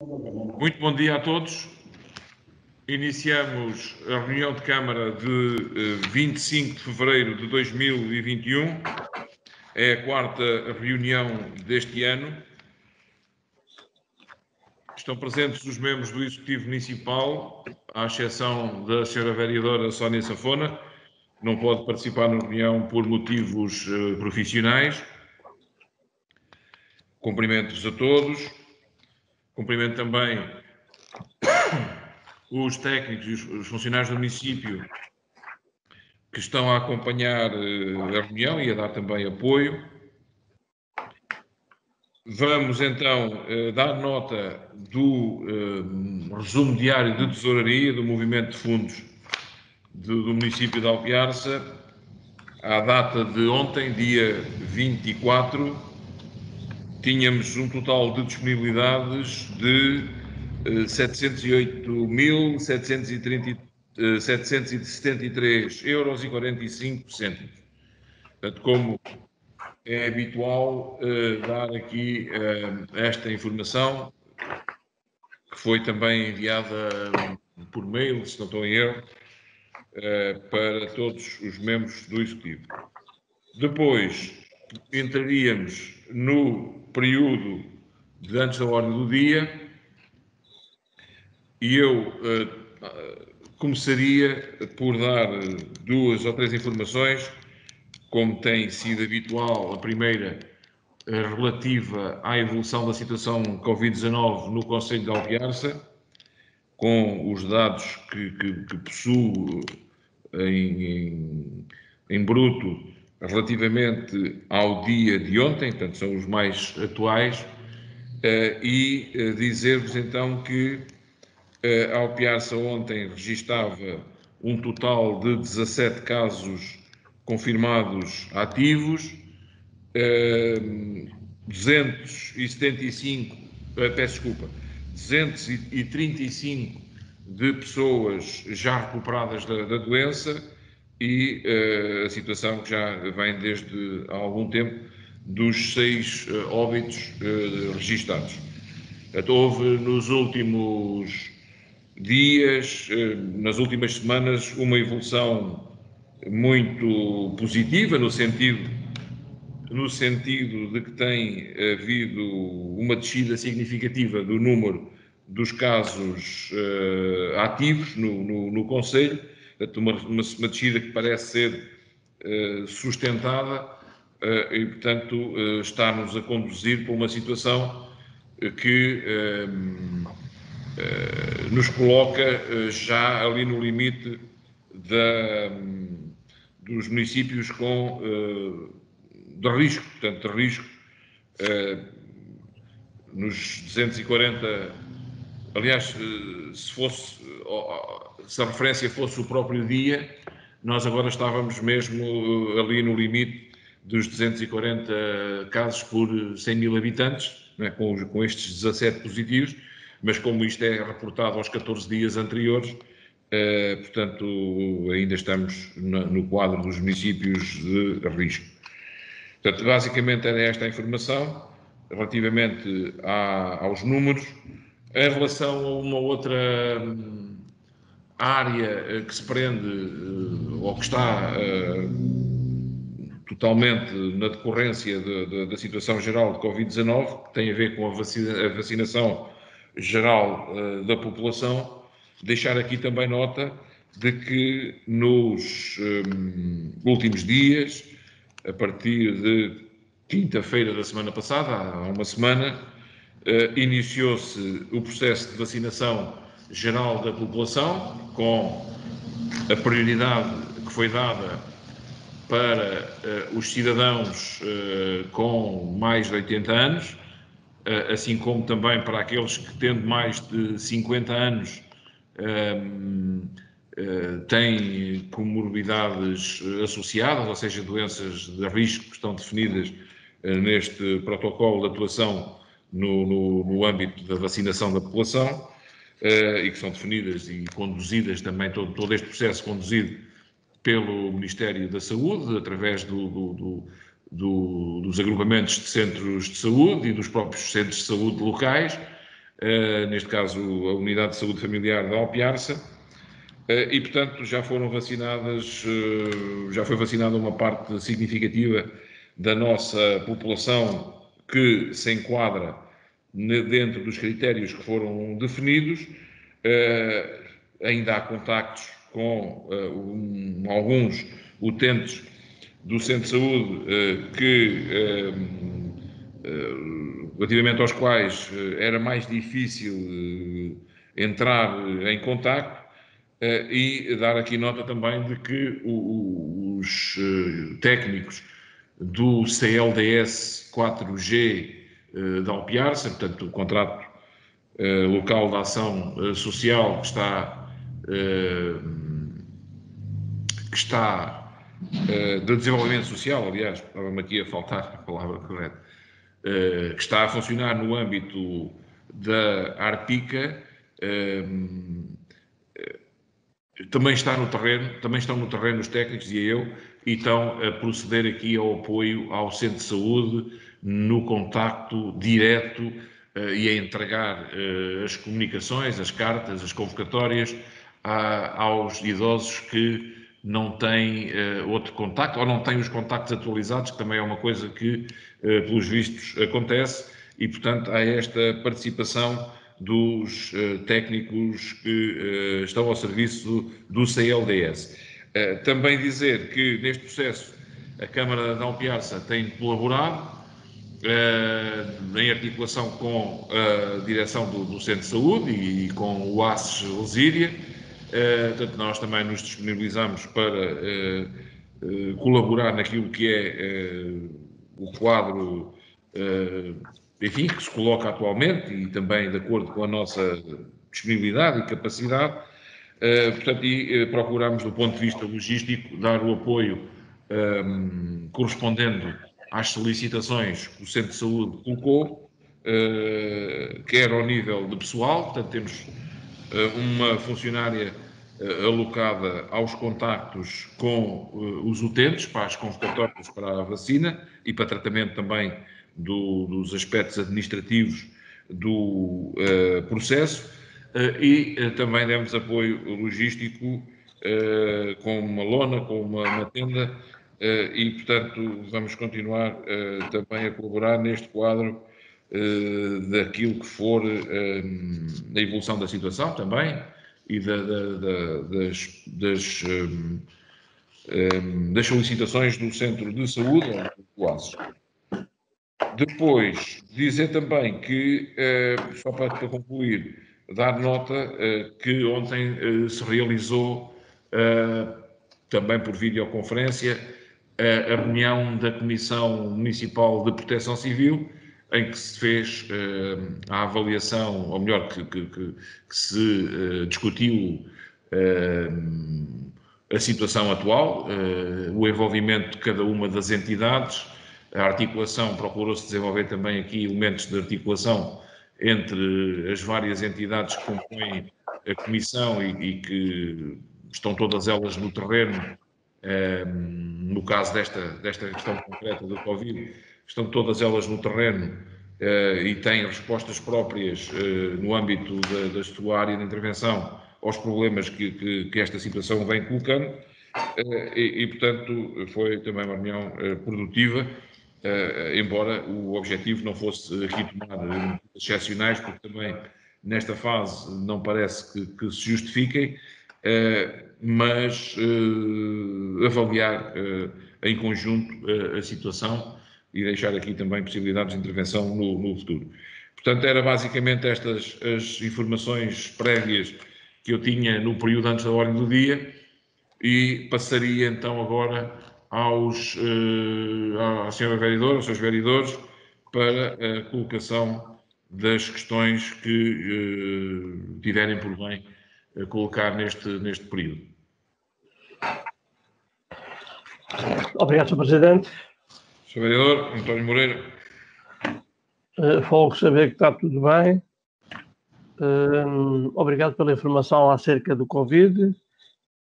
Muito bom dia a todos. Iniciamos a reunião de Câmara de 25 de fevereiro de 2021. É a quarta reunião deste ano. Estão presentes os membros do Executivo Municipal, à exceção da Sra. Vereadora Sónia Safona, que não pode participar na reunião por motivos profissionais. Cumprimento-vos a todos. Cumprimento também os técnicos e os funcionários do município que estão a acompanhar a reunião e a dar também apoio. Vamos então dar nota do resumo diário de tesouraria do movimento de fundos do município de Alpiarça. À data de ontem, dia 24, tínhamos um total de disponibilidades de 708.773,45 euros. Portanto, como é habitual dar aqui esta informação, que foi também enviada por mail, se não estou em erro, para todos os membros do Executivo. Depois entraríamos no período de antes da ordem do dia e eu começaria por dar duas ou três informações, como tem sido habitual. A primeira relativa à evolução da situação Covid-19 no concelho de Alpiarça, com os dados que possuo em bruto relativamente ao dia de ontem, portanto são os mais atuais, e dizer-vos então que a Alpiarça ontem registava um total de 17 casos confirmados ativos, 235 de pessoas já recuperadas da doença e a situação que já vem desde há algum tempo dos 6 óbitos registados. Houve nos últimos dias, nas últimas semanas, uma evolução muito positiva, no sentido de que tem havido uma descida significativa do número dos casos ativos no concelho, uma descida que parece ser sustentada e, portanto, está-nos a conduzir para uma situação que nos coloca já ali no limite dos municípios de risco, portanto, de risco, nos 240, aliás, se a referência fosse o próprio dia, nós agora estávamos mesmo ali no limite dos 240 casos por 100 mil habitantes, não é? Com estes 17 positivos, mas como isto é reportado aos 14 dias anteriores, portanto, ainda estamos no quadro dos municípios de risco. Portanto, basicamente era esta a informação relativamente aos números. Em relação a uma outra área que se prende ou que está totalmente na decorrência da situação geral de Covid-19, que tem a ver com a vacinação geral da população, deixar aqui também nota de que nos últimos dias, a partir de quinta-feira da semana passada, há uma semana, iniciou-se o processo de vacinação geral da população, com a prioridade que foi dada para os cidadãos com mais de 80 anos, assim como também para aqueles que, tendo mais de 50 anos, têm comorbidades associadas, ou seja, doenças de risco que estão definidas neste protocolo de atuação no âmbito da vacinação da população e que são definidas e conduzidas também, todo este processo conduzido pelo Ministério da Saúde, através dos agrupamentos de centros de saúde e dos próprios centros de saúde locais, neste caso a Unidade de Saúde Familiar da Alpiarça, e portanto já foi vacinada uma parte significativa da nossa população que se enquadra dentro dos critérios que foram definidos. Ainda há contactos com alguns utentes do Centro de Saúde relativamente aos quais era mais difícil entrar em contacto, e dar aqui nota também de que os técnicos do CLDS 4G da Alpiarça, portanto o contrato local de ação social que está de desenvolvimento social, aliás, estava-me aqui a faltar a palavra correta, que está a funcionar no âmbito da Arpica, também estão no terreno os técnicos e eu, e estão a proceder aqui ao apoio ao Centro de Saúde no contacto direto e a entregar as comunicações, as cartas, as convocatórias aos idosos que não têm outro contacto, ou não têm os contactos atualizados, que também é uma coisa que, pelos vistos, acontece, e, portanto, há esta participação dos técnicos que estão ao serviço do CLDS. Também dizer que, neste processo, a Câmara de Alpiarça tem colaborado, em articulação com a direção do Centro de Saúde e com o ACES Lesíria. Portanto, nós também nos disponibilizamos para colaborar naquilo que é o quadro, enfim, que se coloca atualmente e também de acordo com a nossa disponibilidade e capacidade. Portanto, procuramos, do ponto de vista logístico, dar o apoio correspondendo às solicitações que o Centro de Saúde colocou, quer ao nível de pessoal, portanto temos uma funcionária alocada aos contactos com os utentes, para as convocatórias para a vacina e para tratamento também dos aspectos administrativos do processo, e também demos apoio logístico com uma lona, com uma tenda, e, portanto, vamos continuar também a colaborar neste quadro daquilo que for a evolução da situação também e das solicitações do Centro de Saúde, do ACES. Depois, dizer também que, só para concluir, dar nota que ontem se realizou, também por videoconferência, a reunião da Comissão Municipal de Proteção Civil, em que se fez a avaliação, ou melhor, que se discutiu a situação atual, o envolvimento de cada uma das entidades, a articulação, procurou-se desenvolver também aqui elementos de articulação entre as várias entidades que compõem a Comissão e que estão todas elas no terreno. No caso desta questão concreta do Covid, estão todas elas no terreno e têm respostas próprias no âmbito da sua área de intervenção aos problemas que esta situação vem colocando, e, portanto, foi também uma reunião produtiva, embora o objetivo não fosse aqui tomar medidas excepcionais, porque também nesta fase não parece que se justifiquem, mas avaliar em conjunto a situação e deixar aqui também possibilidades de intervenção no futuro. Portanto, era basicamente estas as informações prévias que eu tinha no período antes da ordem do dia, e passaria então agora à senhora vereadora, aos seus vereadores, para a colocação das questões que tiverem por bem colocar neste período. Obrigado, Sr. Presidente. Sr. Vereador António Moreira. Folgo saber que está tudo bem. Obrigado pela informação acerca do Covid.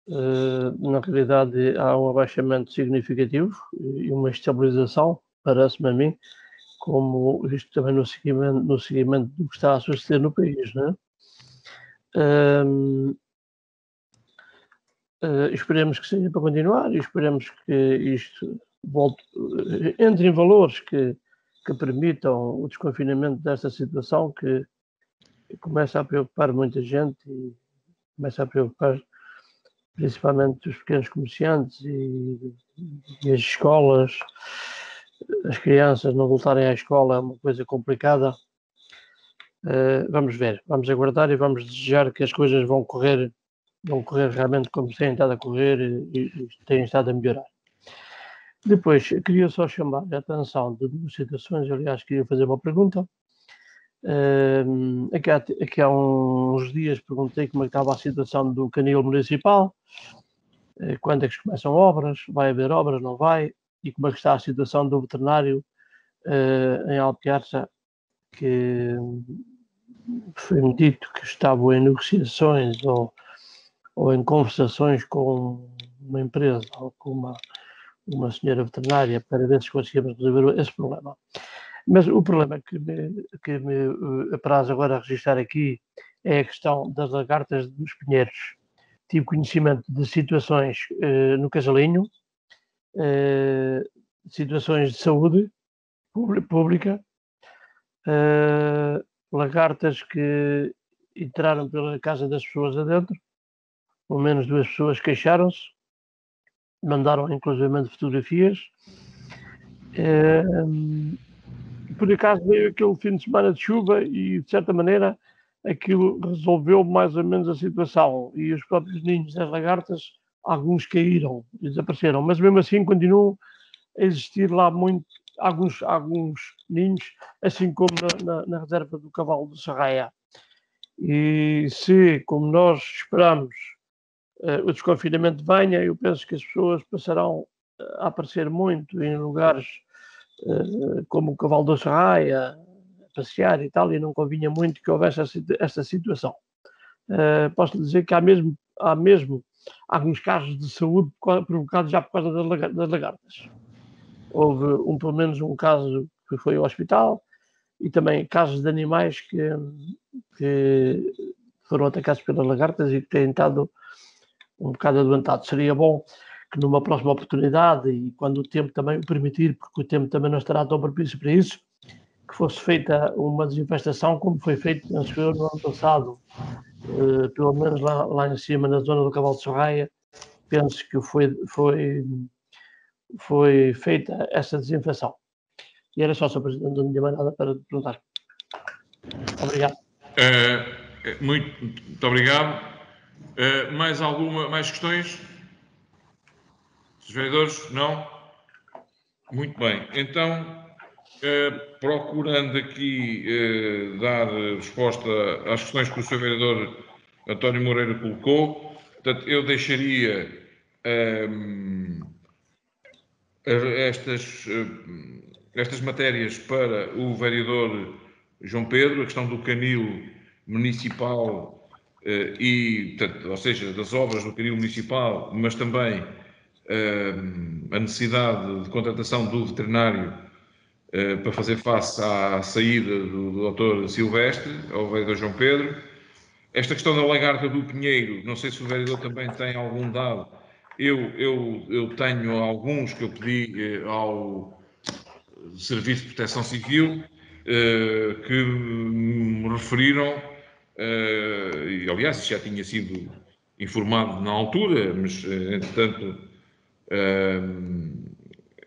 Na realidade, há um abaixamento significativo e uma estabilização, parece-me a mim, como isto também no seguimento do que está a suceder no país, não é? Esperemos que seja para continuar e esperemos que isto volte, entre em valores que permitam o desconfinamento desta situação que começa a preocupar muita gente e começa a preocupar principalmente os pequenos comerciantes e as escolas. As crianças não voltarem à escola é uma coisa complicada. Vamos ver, vamos aguardar e vamos desejar que as coisas vão correr realmente como têm estado a correr e têm estado a melhorar. Depois, queria só chamar a atenção de duas situações, aliás, queria fazer uma pergunta. Aqui há uns dias perguntei como é que estava a situação do canil municipal, quando é que começam obras, vai haver obras, não vai, e como é que está a situação do veterinário em Alpiarça, que foi-me dito que estavam em negociações ou em conversações com uma empresa ou com uma senhora veterinária para ver se conseguimos resolver esse problema. Mas o problema que me apraz agora a registrar aqui é a questão das lagartas dos pinheiros. Tive conhecimento de situações no Casalinho, situações de saúde pública, lagartas que entraram pela casa das pessoas adentro, pelo menos 2 pessoas queixaram-se, mandaram inclusivamente fotografias. Por acaso veio aquele fim de semana de chuva e, de certa maneira, aquilo resolveu mais ou menos a situação. E os próprios ninhos das lagartas, alguns caíram e desapareceram, mas mesmo assim continuam a existir lá alguns ninhos, assim como na reserva do Cavalo de Serraia. E se, como nós esperamos, o desconfinamento venha, eu penso que as pessoas passarão a aparecer muito em lugares como o Cavalo da Serraia, a passear e tal, e não convinha muito que houvesse esta situação. Posso dizer que há mesmo alguns casos de saúde provocados já por causa das lagartas. Houve pelo menos um caso que foi ao hospital e também casos de animais que foram atacados pelas lagartas e que têm estado um bocado adoentados. Seria bom que numa próxima oportunidade e quando o tempo também o permitir, porque o tempo também não estará tão propício para isso, que fosse feita uma desinfestação como foi feito, penso eu, no ano passado, pelo menos lá em cima, na zona do Cavalo de Serraia, penso que foi feita essa desinfecção. E era só, Sr. Presidente, não tinha mais nada para perguntar. Obrigado. Muito obrigado. Mais questões? Os vereadores? Não? Muito bem. Então, procurando aqui dar resposta às questões que o Sr. Vereador António Moreira colocou, portanto, eu deixaria estas matérias para o vereador João Pedro, a questão do canil municipal portanto, ou seja, das obras do canil municipal, mas também a necessidade de contratação do veterinário para fazer face à saída do Dr. Silvestre, ao vereador João Pedro. Esta questão da lagarta do Pinheiro, não sei se o vereador também tem algum dado. Eu tenho alguns que eu pedi ao Serviço de Proteção Civil, que me referiram, e aliás isso já tinha sido informado na altura, mas entretanto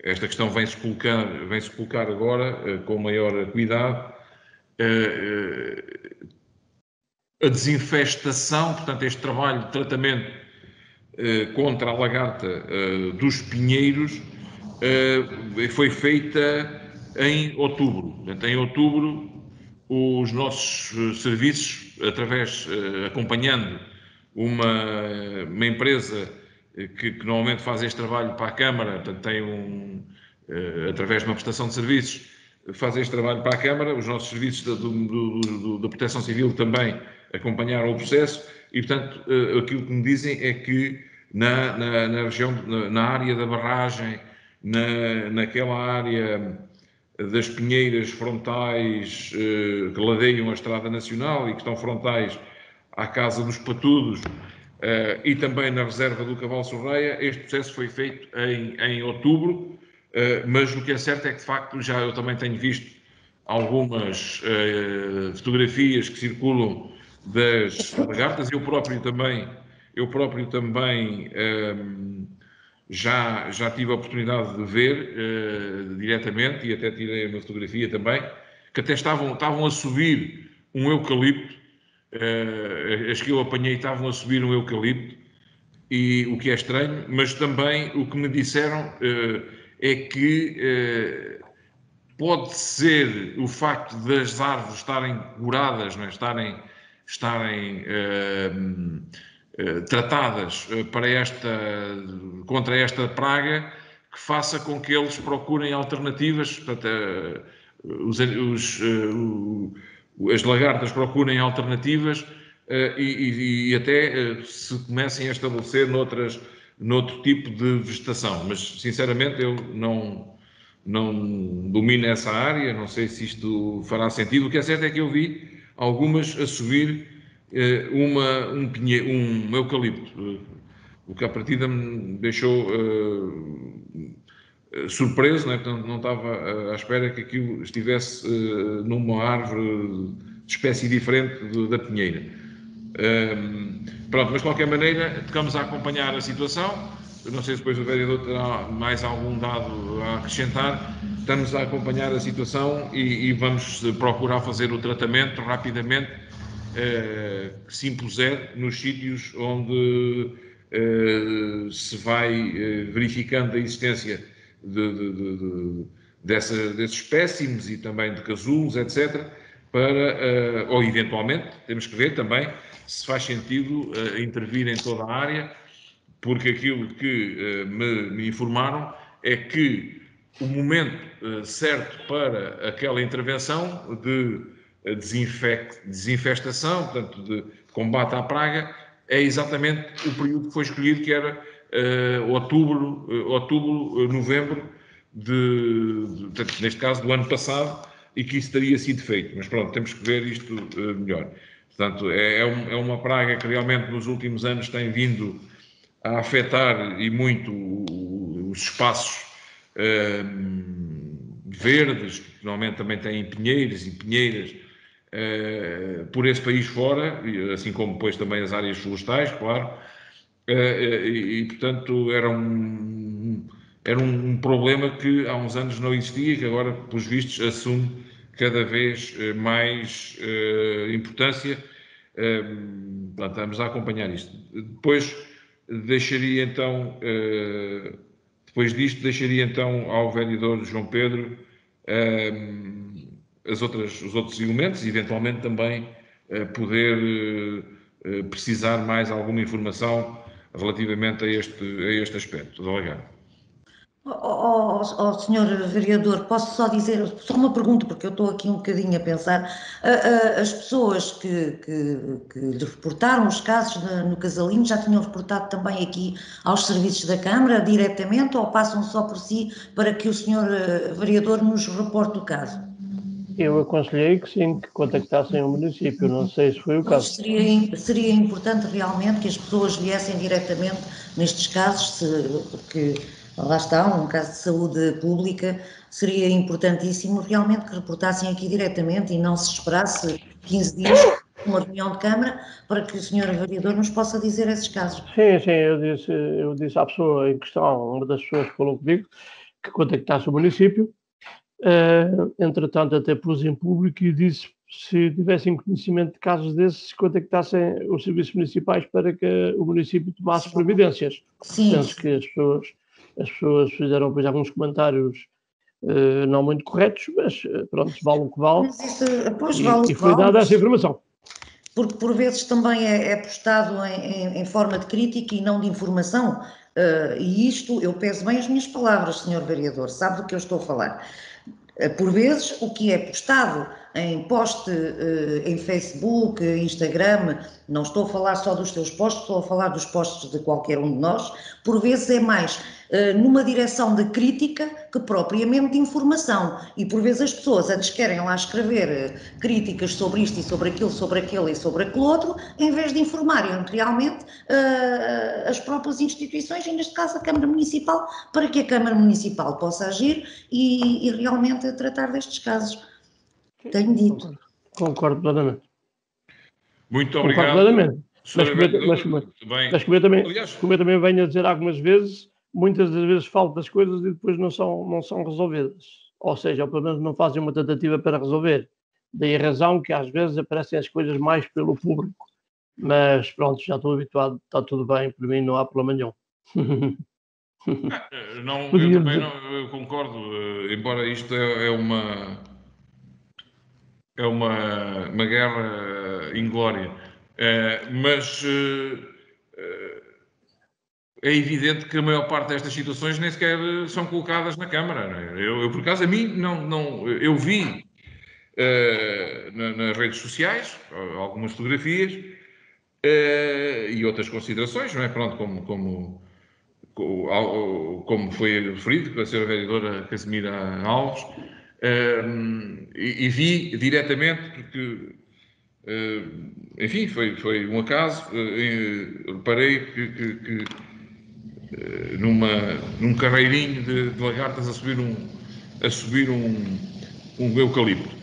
esta questão vem-se colocar agora com maior cuidado. A desinfestação, portanto, este trabalho de tratamento contra a lagarta dos pinheiros foi feita em outubro. Portanto, em outubro, os nossos serviços, acompanhando uma empresa que normalmente faz este trabalho para a Câmara, portanto, tem através de uma prestação de serviços, faz este trabalho para a Câmara, os nossos serviços da Proteção Civil também acompanharam o processo e, portanto, aquilo que me dizem é que na região, na área da barragem, naquela área das pinheiras frontais que ladeiam a Estrada Nacional e que estão frontais à Casa dos Patudos e também na reserva do Cavalo Sorreia. Este processo foi feito em outubro, mas o que é certo é que, de facto, já eu também tenho visto algumas fotografias que circulam das lagartas. Eu próprio também já tive a oportunidade de ver diretamente, e até tirei uma fotografia também, que até estavam a subir um eucalipto. As que eu apanhei estavam a subir um eucalipto, e o que é estranho, mas também o que me disseram é que pode ser o facto das árvores estarem curadas, não é? estarem tratadas contra esta praga, que faça com que eles procurem alternativas. Portanto, as lagartas procurem alternativas e até se comecem a estabelecer noutro tipo de vegetação. Mas, sinceramente, eu não domino essa área, não sei se isto fará sentido. O que é certo é que eu vi algumas a subir um eucalipto, o que à partida me deixou surpreso, não é? Portanto, não estava à espera que aquilo estivesse numa árvore de espécie diferente da pinheira. Pronto, mas de qualquer maneira, ficamos a acompanhar a situação. Eu não sei se depois o vereador terá mais algum dado a acrescentar. Estamos a acompanhar a situação e vamos procurar fazer o tratamento rapidamente que se impuser nos sítios onde se vai verificando a existência desses espécimes e também de casulos, etc., ou eventualmente, temos que ver também se faz sentido intervir em toda a área, porque aquilo que me informaram é que o momento certo para aquela intervenção de desinfestação, portanto, de combate à praga, é exatamente o período que foi escolhido, que era outubro, novembro, neste caso, do ano passado, e que isso teria sido feito. Mas pronto, temos que ver isto melhor. Portanto, é uma praga que realmente nos últimos anos tem vindo a afetar e muito os espaços verdes, que normalmente também têm pinheiros e pinheiras por esse país fora, assim como depois também as áreas florestais, claro, e portanto era um problema que há uns anos não existia e que agora, pelos vistos, assume cada vez mais importância. Estamos a acompanhar isto. Depois deixaria então ao vereador João Pedro os outros elementos e eventualmente também poder precisar mais alguma informação relativamente a este aspecto. Delegado. Senhor vereador, posso só dizer, só uma pergunta, porque eu estou aqui um bocadinho a pensar, as pessoas que lhe reportaram os casos no Casalinho já tinham reportado também aqui aos serviços da Câmara diretamente, ou passam só por si para que o senhor vereador nos reporte o caso? Eu aconselhei que sim, que contactassem o município, não sei se foi o caso. Seria importante realmente que as pessoas viessem diretamente nestes casos, porque lá está, um caso de saúde pública, seria importantíssimo realmente que reportassem aqui diretamente e não se esperasse 15 dias uma reunião de Câmara para que o senhor vereador nos possa dizer esses casos. Sim, eu disse à pessoa em questão, uma das pessoas que falou comigo, que contactasse o município. Entretanto, até pus em público e disse se tivessem conhecimento de casos desses, contactassem os serviços municipais para que o município tomasse providências. Sim. Penso que as pessoas fizeram depois alguns comentários não muito corretos, mas pronto, vale o que vale. E foi dada essa informação. Porque por vezes também é postado em forma de crítica e não de informação, e isto, eu peso bem as minhas palavras, senhor vereador, sabe do que eu estou a falar. Por vezes, o que é postado em post em Facebook, Instagram, não estou a falar só dos teus posts, estou a falar dos posts de qualquer um de nós, por vezes é mais numa direção de crítica que propriamente de informação, e por vezes as pessoas antes querem lá escrever críticas sobre isto e sobre aquilo, sobre aquele e sobre aquele outro, em vez de informarem realmente as próprias instituições, e neste caso a Câmara Municipal, para que a Câmara Municipal possa agir e realmente tratar destes casos. Tenho dito. Concordo plenamente. Muito Concordo obrigado. plenamente. Mas como eu também venho a dizer algumas vezes, muitas das vezes faltam as coisas e depois não são resolvidas. Ou seja, ou pelo menos não fazem uma tentativa para resolver. Daí a razão que às vezes aparecem as coisas mais pelo público. Mas pronto, já estou habituado, está tudo bem, para mim não há problema nenhum. Não, eu também não concordo, embora isto é uma guerra inglória, mas é evidente que a maior parte destas situações nem sequer são colocadas na Câmara. Não é? Eu, por acaso, a mim, não, eu vi nas redes sociais algumas fotografias e outras considerações, não é? Pronto, como foi referido pela Sra. Vereadora Casimira Alves, e vi diretamente, porque, enfim, foi um acaso, reparei que num carreirinho de lagartas a subir um eucalipto.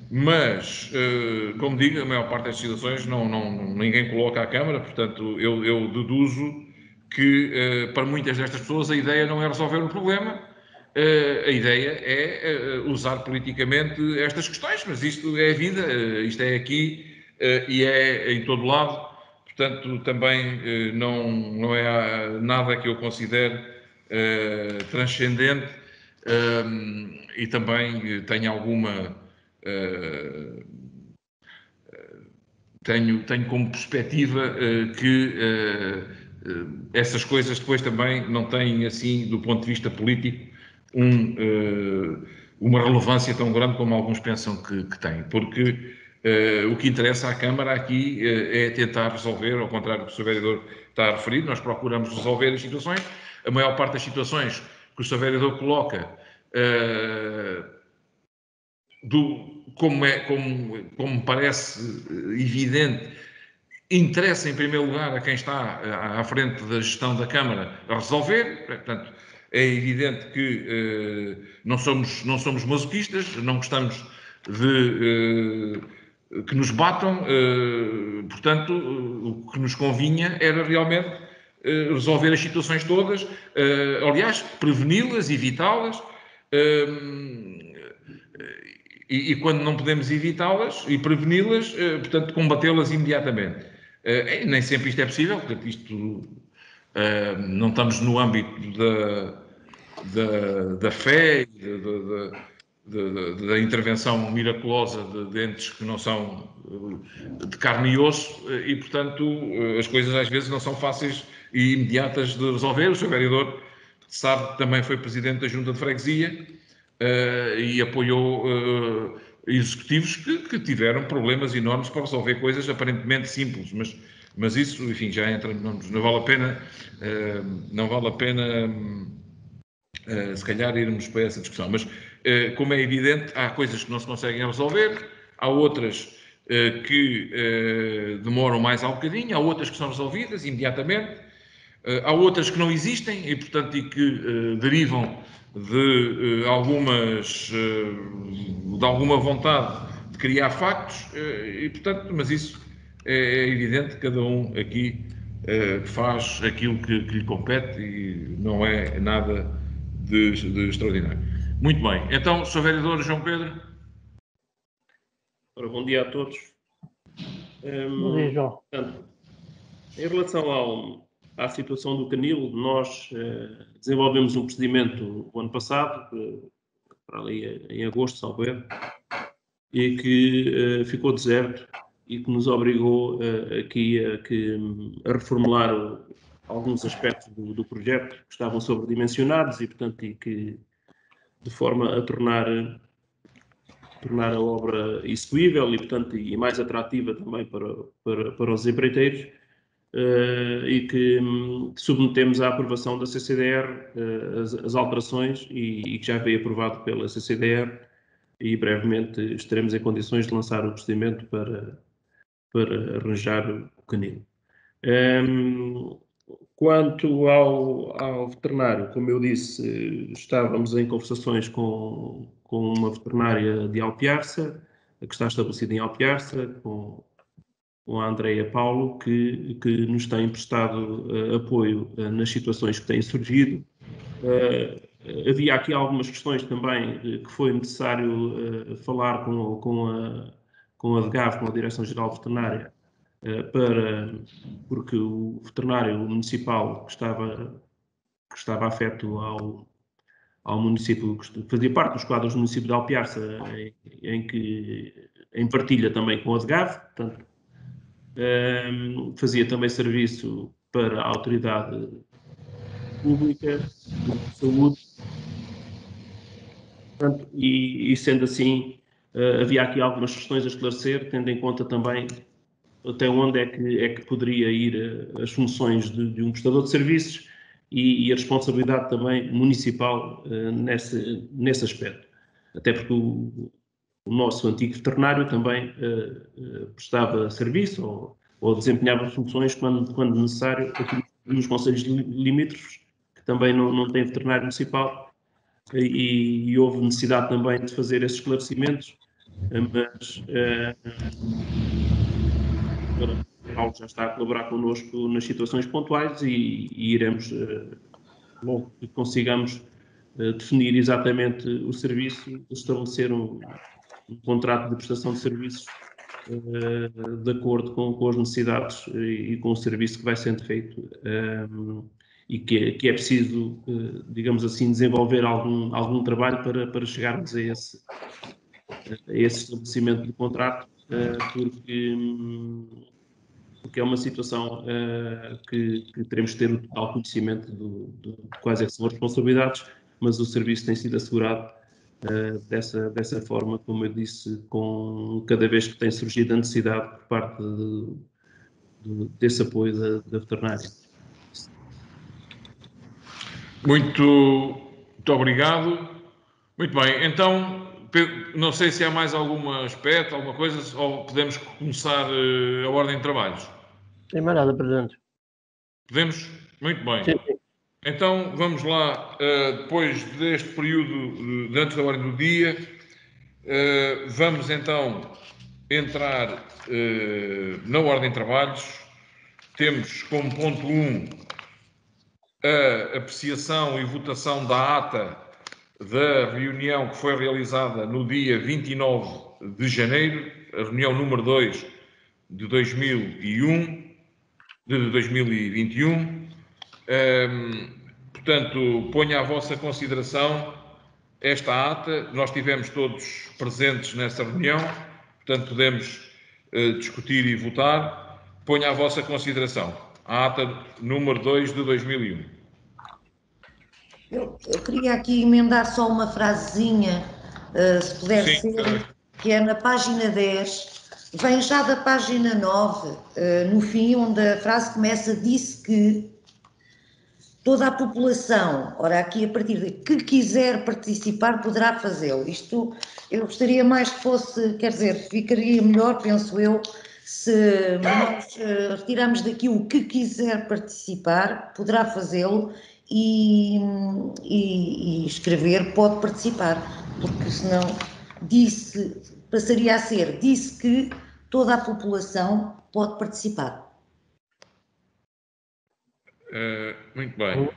Mas, como digo, a maior parte das situações ninguém coloca à Câmara, portanto, eu deduzo que para muitas destas pessoas a ideia não é resolver o problema, a ideia é usar politicamente estas questões, mas isto é a vida, isto é aqui e é em todo lado, portanto, também não é nada que eu considere transcendente e também tenho alguma. Tenho como perspectiva que essas coisas depois também não têm, assim, do ponto de vista político, uma relevância tão grande como alguns pensam que têm, porque o que interessa à Câmara aqui é tentar resolver, ao contrário do que o Sr. Vereador está a referir, nós procuramos resolver as situações, a maior parte das situações que o Sr. Vereador coloca como me parece evidente, interessa em primeiro lugar a quem está à frente da gestão da Câmara a resolver, portanto, é evidente que não somos masoquistas, não gostamos de que nos batam, portanto, o que nos convinha era realmente resolver as situações todas, aliás, preveni-las, evitá-las, e quando não podemos evitá-las e preveni-las, portanto, combatê-las imediatamente. Nem sempre isto é possível, portanto, isto não estamos no âmbito da fé, da intervenção miraculosa de entes que não são de carne e osso, e, portanto, as coisas às vezes não são fáceis e imediatas de resolver. O Sr. Vereador sabe que também foi Presidente da Junta de Freguesia, e apoiou executivos que tiveram problemas enormes para resolver coisas aparentemente simples, mas isso, enfim, já entra, não vale a pena se calhar irmos para essa discussão, mas como é evidente, há coisas que não se conseguem resolver, há outras que demoram mais um bocadinho, há outras que são resolvidas imediatamente, há outras que não existem e, portanto, que derivam de alguma vontade de criar factos e, portanto, mas isso é evidente, cada um aqui faz aquilo que lhe compete e não é nada de extraordinário. Muito bem, então, Sr. Vereador João Pedro. Ora, bom dia a todos. Bom dia, João. Portanto, em relação à situação do Canil, nós desenvolvemos um procedimento o ano passado, para ali em agosto, salvo erro, e que ficou deserto e que nos obrigou aqui a reformular alguns aspectos do projeto que estavam sobredimensionados e, portanto, de forma a tornar tornar a obra execuível e, portanto, e mais atrativa também para os empreiteiros, e que submetemos à aprovação da CCDR as alterações e que já veio aprovado pela CCDR, e brevemente estaremos em condições de lançar o procedimento para arranjar o canil. Quanto ao veterinário, como eu disse, estávamos em conversações com uma veterinária de Alpiarça, que está estabelecida em Alpiarça, com a Andreia Paulo, que nos tem prestado apoio nas situações que têm surgido. Havia aqui algumas questões também que foi necessário falar com a DGAV, com a Direção-Geral Veterinária, porque o veterinário municipal que estava afeto ao município, que fazia parte dos quadros do município de Alpiarça, em partilha também com a DGAV, portanto, fazia também serviço para a autoridade pública de saúde, portanto, e sendo assim, havia aqui algumas questões a esclarecer, tendo em conta também até onde é que poderia ir as funções de um prestador de serviços e a responsabilidade também municipal nesse aspecto. Até porque o nosso antigo veterinário também prestava serviço ou desempenhava funções quando necessário aqui nos concelhos limítrofes, que também não tem veterinário municipal, e houve necessidade também de fazer esses esclarecimentos, mas Paulo já está a colaborar connosco nas situações pontuais e iremos, logo que consigamos definir exatamente o serviço, estabelecer um contrato de prestação de serviços de acordo com as necessidades e com o serviço que vai sendo feito, e que é preciso, digamos assim, desenvolver algum trabalho para chegarmos a esse estabelecimento de contrato, porque é uma situação que teremos que ter o total conhecimento de quais são as responsabilidades, mas o serviço tem sido assegurado dessa forma, como eu disse, com cada vez que tem surgido a necessidade por parte desse apoio da veterinária. Muito obrigado. Muito bem, então, não sei se há mais algum aspecto, alguma coisa, ou podemos começar a ordem de trabalhos. Sem mais nada, Presidente. Podemos? Muito bem. Sim. Então, vamos lá, depois deste período de antes da ordem do dia, vamos então entrar na ordem de trabalhos. Temos como ponto 1 a apreciação e votação da ata da reunião que foi realizada no dia 29 de janeiro, a reunião número 2 de 2021. Portanto, ponho à vossa consideração esta ata. Nós estivemos todos presentes nessa reunião, portanto, podemos discutir e votar. Ponho à vossa consideração a ata número 2 de 2001. Eu queria aqui emendar só uma frasezinha, se puder Sim, ser, que é na página 10, vem já da página 9, no fim, onde a frase começa, disse que toda a população, ora aqui a partir de que quiser participar poderá fazê-lo. Isto eu gostaria mais que fosse, quer dizer, ficaria melhor, penso eu, se nós retirarmos daqui o que quiser participar, poderá fazê-lo, e escrever pode participar, porque senão passaria a ser, disse que toda a população pode participar. Muito bem.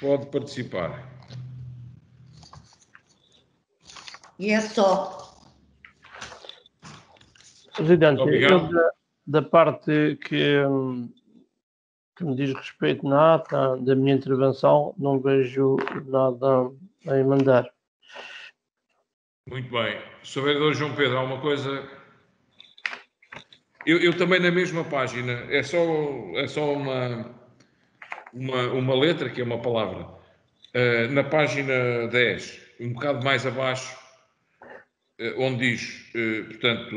Pode participar. E é só. Presidente, Obrigado. eu da parte que me diz respeito na ata da minha intervenção, não vejo nada a emendar. Muito bem. Sr. Vereador João Pedro, há uma coisa... Eu também na mesma página, é só uma letra, que é uma palavra. Na página 10, um bocado mais abaixo, onde diz, portanto,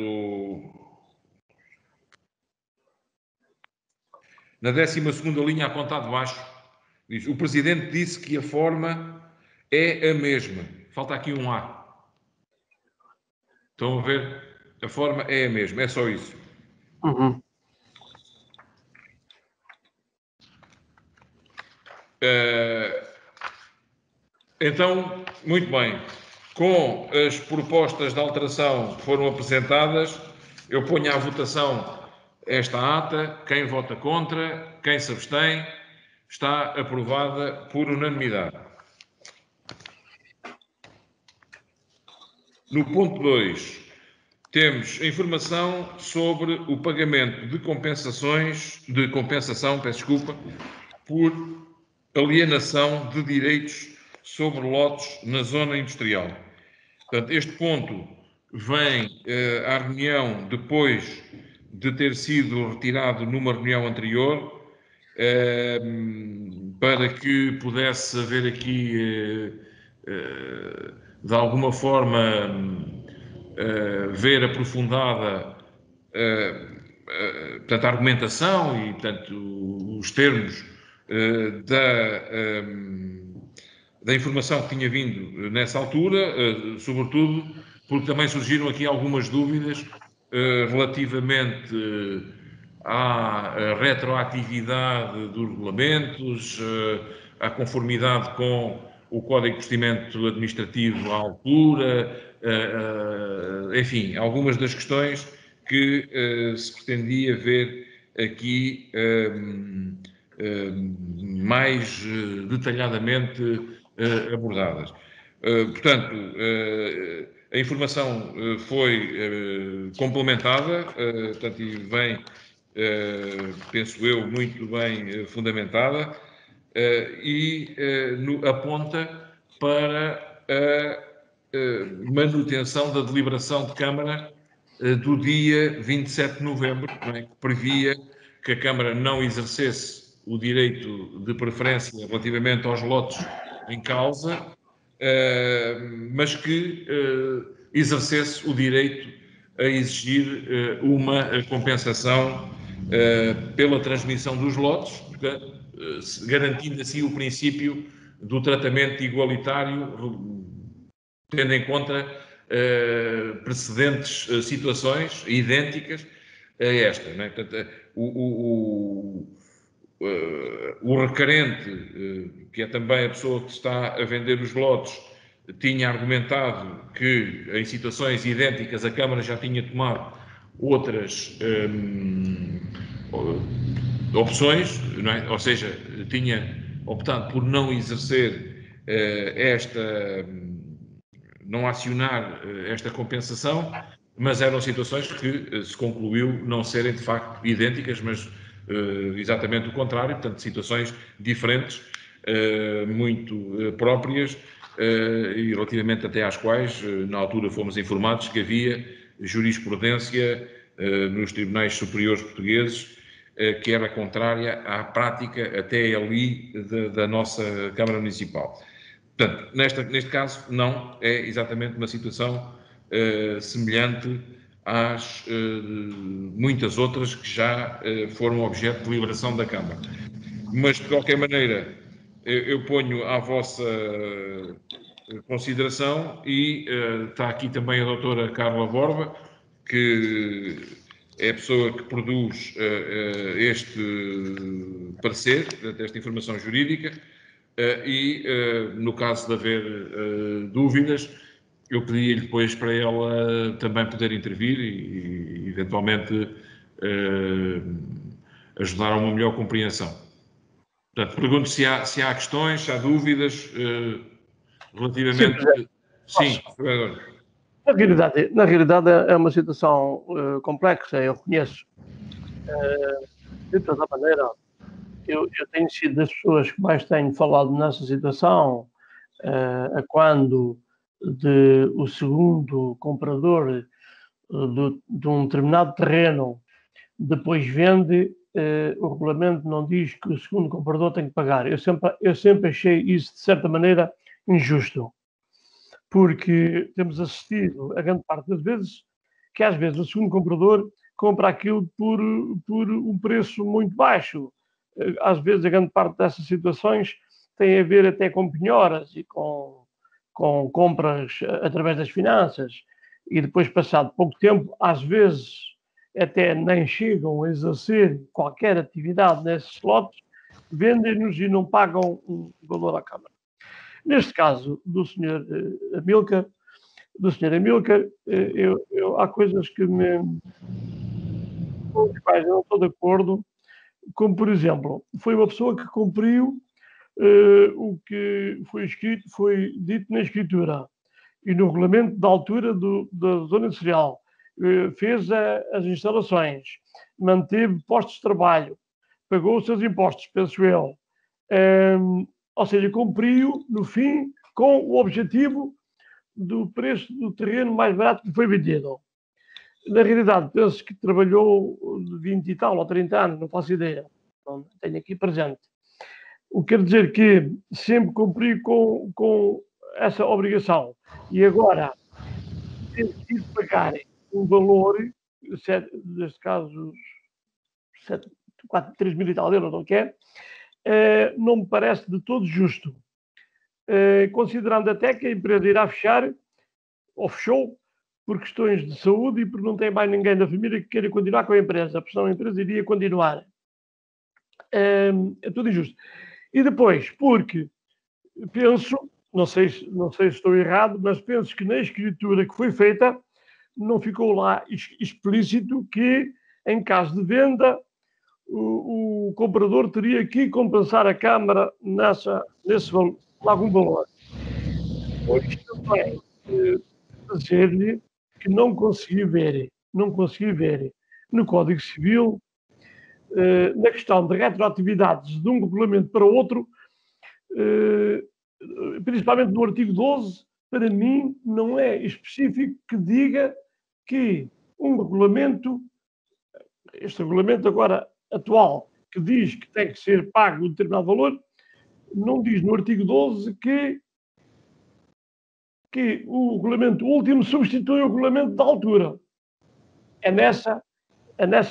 na 12ª linha apontada de baixo, diz, o Presidente disse que a forma é a mesma. Falta aqui um A. Estão a ver? A forma é a mesma, é só isso. Uhum. Então, muito bem. Com as propostas de alteração que foram apresentadas, eu ponho à votação esta ata. Quem vota contra, quem se abstém, está aprovada por unanimidade. No ponto 2, temos a informação sobre o pagamento de compensação, peço desculpa, por alienação de direitos sobre lotes na zona industrial. Portanto, este ponto vem à reunião depois de ter sido retirado numa reunião anterior, para que pudesse haver aqui, de alguma forma, ver aprofundada portanto, a argumentação e, portanto, os termos da informação que tinha vindo nessa altura, sobretudo porque também surgiram aqui algumas dúvidas relativamente à retroatividade dos regulamentos, à conformidade com o Código de Procedimento Administrativo à altura, enfim, algumas das questões que se pretendia ver aqui mais detalhadamente abordadas. Portanto, a informação foi complementada, portanto, e vem, penso eu, muito bem fundamentada, e aponta para a manutenção da deliberação de Câmara do dia 27 de novembro, não é? Que previa que a Câmara não exercesse o direito de preferência relativamente aos lotes em causa, mas que exercesse o direito a exigir uma compensação pela transmissão dos lotes, portanto, garantindo assim o princípio do tratamento igualitário, tendo em conta precedentes situações idênticas a esta. Não é? Portanto, o requerente, que é também a pessoa que está a vender os lotes, tinha argumentado que em situações idênticas a Câmara já tinha tomado outras opções, não é? Ou seja, tinha optado por não exercer não acionar esta compensação, mas eram situações que se concluiu não serem de facto idênticas, mas exatamente o contrário, portanto, situações diferentes, muito próprias, e relativamente até às quais, na altura, fomos informados que havia jurisprudência nos tribunais superiores portugueses que era contrária à prática até ali da nossa Câmara Municipal. Portanto, neste caso, não é exatamente uma situação semelhante às muitas outras que já foram objeto de deliberação da Câmara. Mas, de qualquer maneira, eu ponho à vossa consideração e está aqui também a doutora Carla Borba, que é a pessoa que produz este parecer, esta informação jurídica, e no caso de haver dúvidas, eu pedi-lhe depois para ela também poder intervir e eventualmente ajudar a uma melhor compreensão. Portanto, pergunto se há questões, se há dúvidas relativamente... Sim, Na realidade é uma situação complexa, eu reconheço. De toda maneira, eu tenho sido das pessoas que mais tenho falado nessa situação, a quando o segundo comprador de um determinado terreno depois vende, o regulamento não diz que o segundo comprador tem que pagar. Eu sempre achei isso, de certa maneira, injusto. porque temos assistido a grande parte das vezes que às vezes o segundo comprador compra aquilo por um preço muito baixo. Às vezes a grande parte dessas situações tem a ver até com penhoras e com compras através das finanças, e depois, passado pouco tempo, às vezes até nem chegam a exercer qualquer atividade nesses lotes, vendem-nos e não pagam um valor à Câmara. Neste caso do Sr. Amílcar, há coisas com as quais eu não estou de acordo, como, por exemplo, foi uma pessoa que cumpriu o que foi dito na escritura e no regulamento da altura da zona industrial, fez as instalações, manteve postos de trabalho, pagou os seus impostos, penso eu, ou seja, cumpriu, no fim, com o objetivo do preço do terreno mais barato que foi vendido. Na realidade, penso que trabalhou de 20 e tal ou 30 anos, não faço ideia, não tenho aqui presente. O que quer dizer que sempre cumpri com essa obrigação. E agora, ter que pagar um valor, neste caso, 3 mil e tal euros, não quer, não me parece de todo justo. Considerando até que a empresa irá fechar, ou fechou, por questões de saúde e porque não tem mais ninguém da família que queira continuar com a empresa. A senão a empresa iria continuar. É tudo injusto. E depois, porque penso, não sei se estou errado, mas penso que na escritura que foi feita não ficou lá explícito que, em caso de venda, o comprador teria que compensar a Câmara nesse algum valor. Por isto também, dizer-lhe que não consegui ver no Código Civil, na questão de retroatividades de um regulamento para outro, principalmente no artigo 12, para mim não é específico que diga que um regulamento, este regulamento agora atual, que diz que tem que ser pago um determinado valor, não diz no artigo 12 que o regulamento último substitui o regulamento da altura. É nessa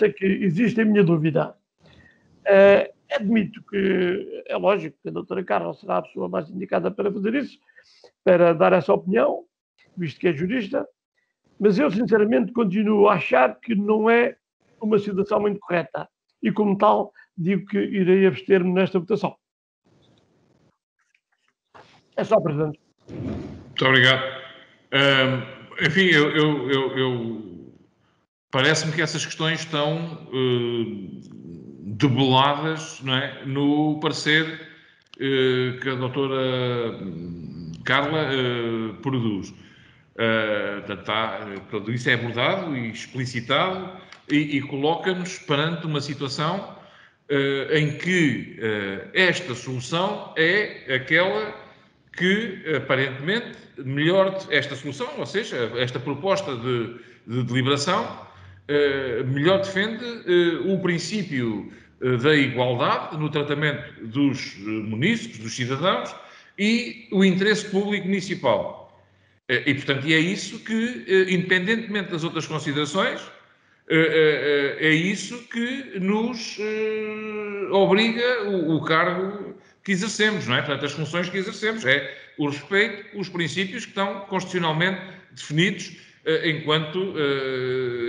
que existe a minha dúvida. Admito que é lógico que a doutora Carla será a pessoa mais indicada para fazer isso, para dar essa opinião, visto que é jurista, mas eu sinceramente continuo a achar que não é uma situação muito correta e, como tal, digo que irei abster-me nesta votação. É só, Presidente. Muito obrigado. Enfim, parece-me que essas questões estão deboladas, não é, no parecer que a doutora Carla produz. Portanto, isso é abordado e explicitado e coloca-nos perante uma situação em que esta solução é aquela que, aparentemente, melhor esta solução, ou seja, esta proposta de deliberação, melhor defende o princípio da igualdade no tratamento dos munícipes, dos cidadãos, e o interesse público municipal. E, portanto, é isso que, independentemente das outras considerações, é isso que nos obriga o cargo que exercemos, não é? Portanto, as funções que exercemos é o respeito, os princípios que estão constitucionalmente definidos enquanto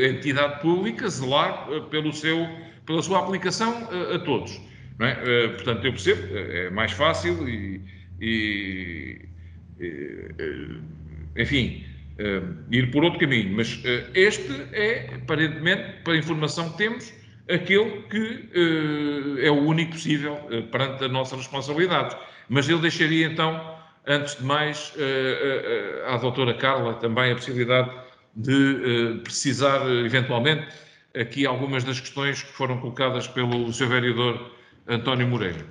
entidade pública, zelar pela sua aplicação a todos, não é? Portanto, eu percebo, é mais fácil enfim, ir por outro caminho, mas este é, aparentemente, para a informação que temos, aquele que é o único possível perante a nossa responsabilidade. Mas eu deixaria, então, antes de mais, à doutora Carla também a possibilidade de precisar, eventualmente, aqui algumas das questões que foram colocadas pelo Sr. Vereador António Moreira.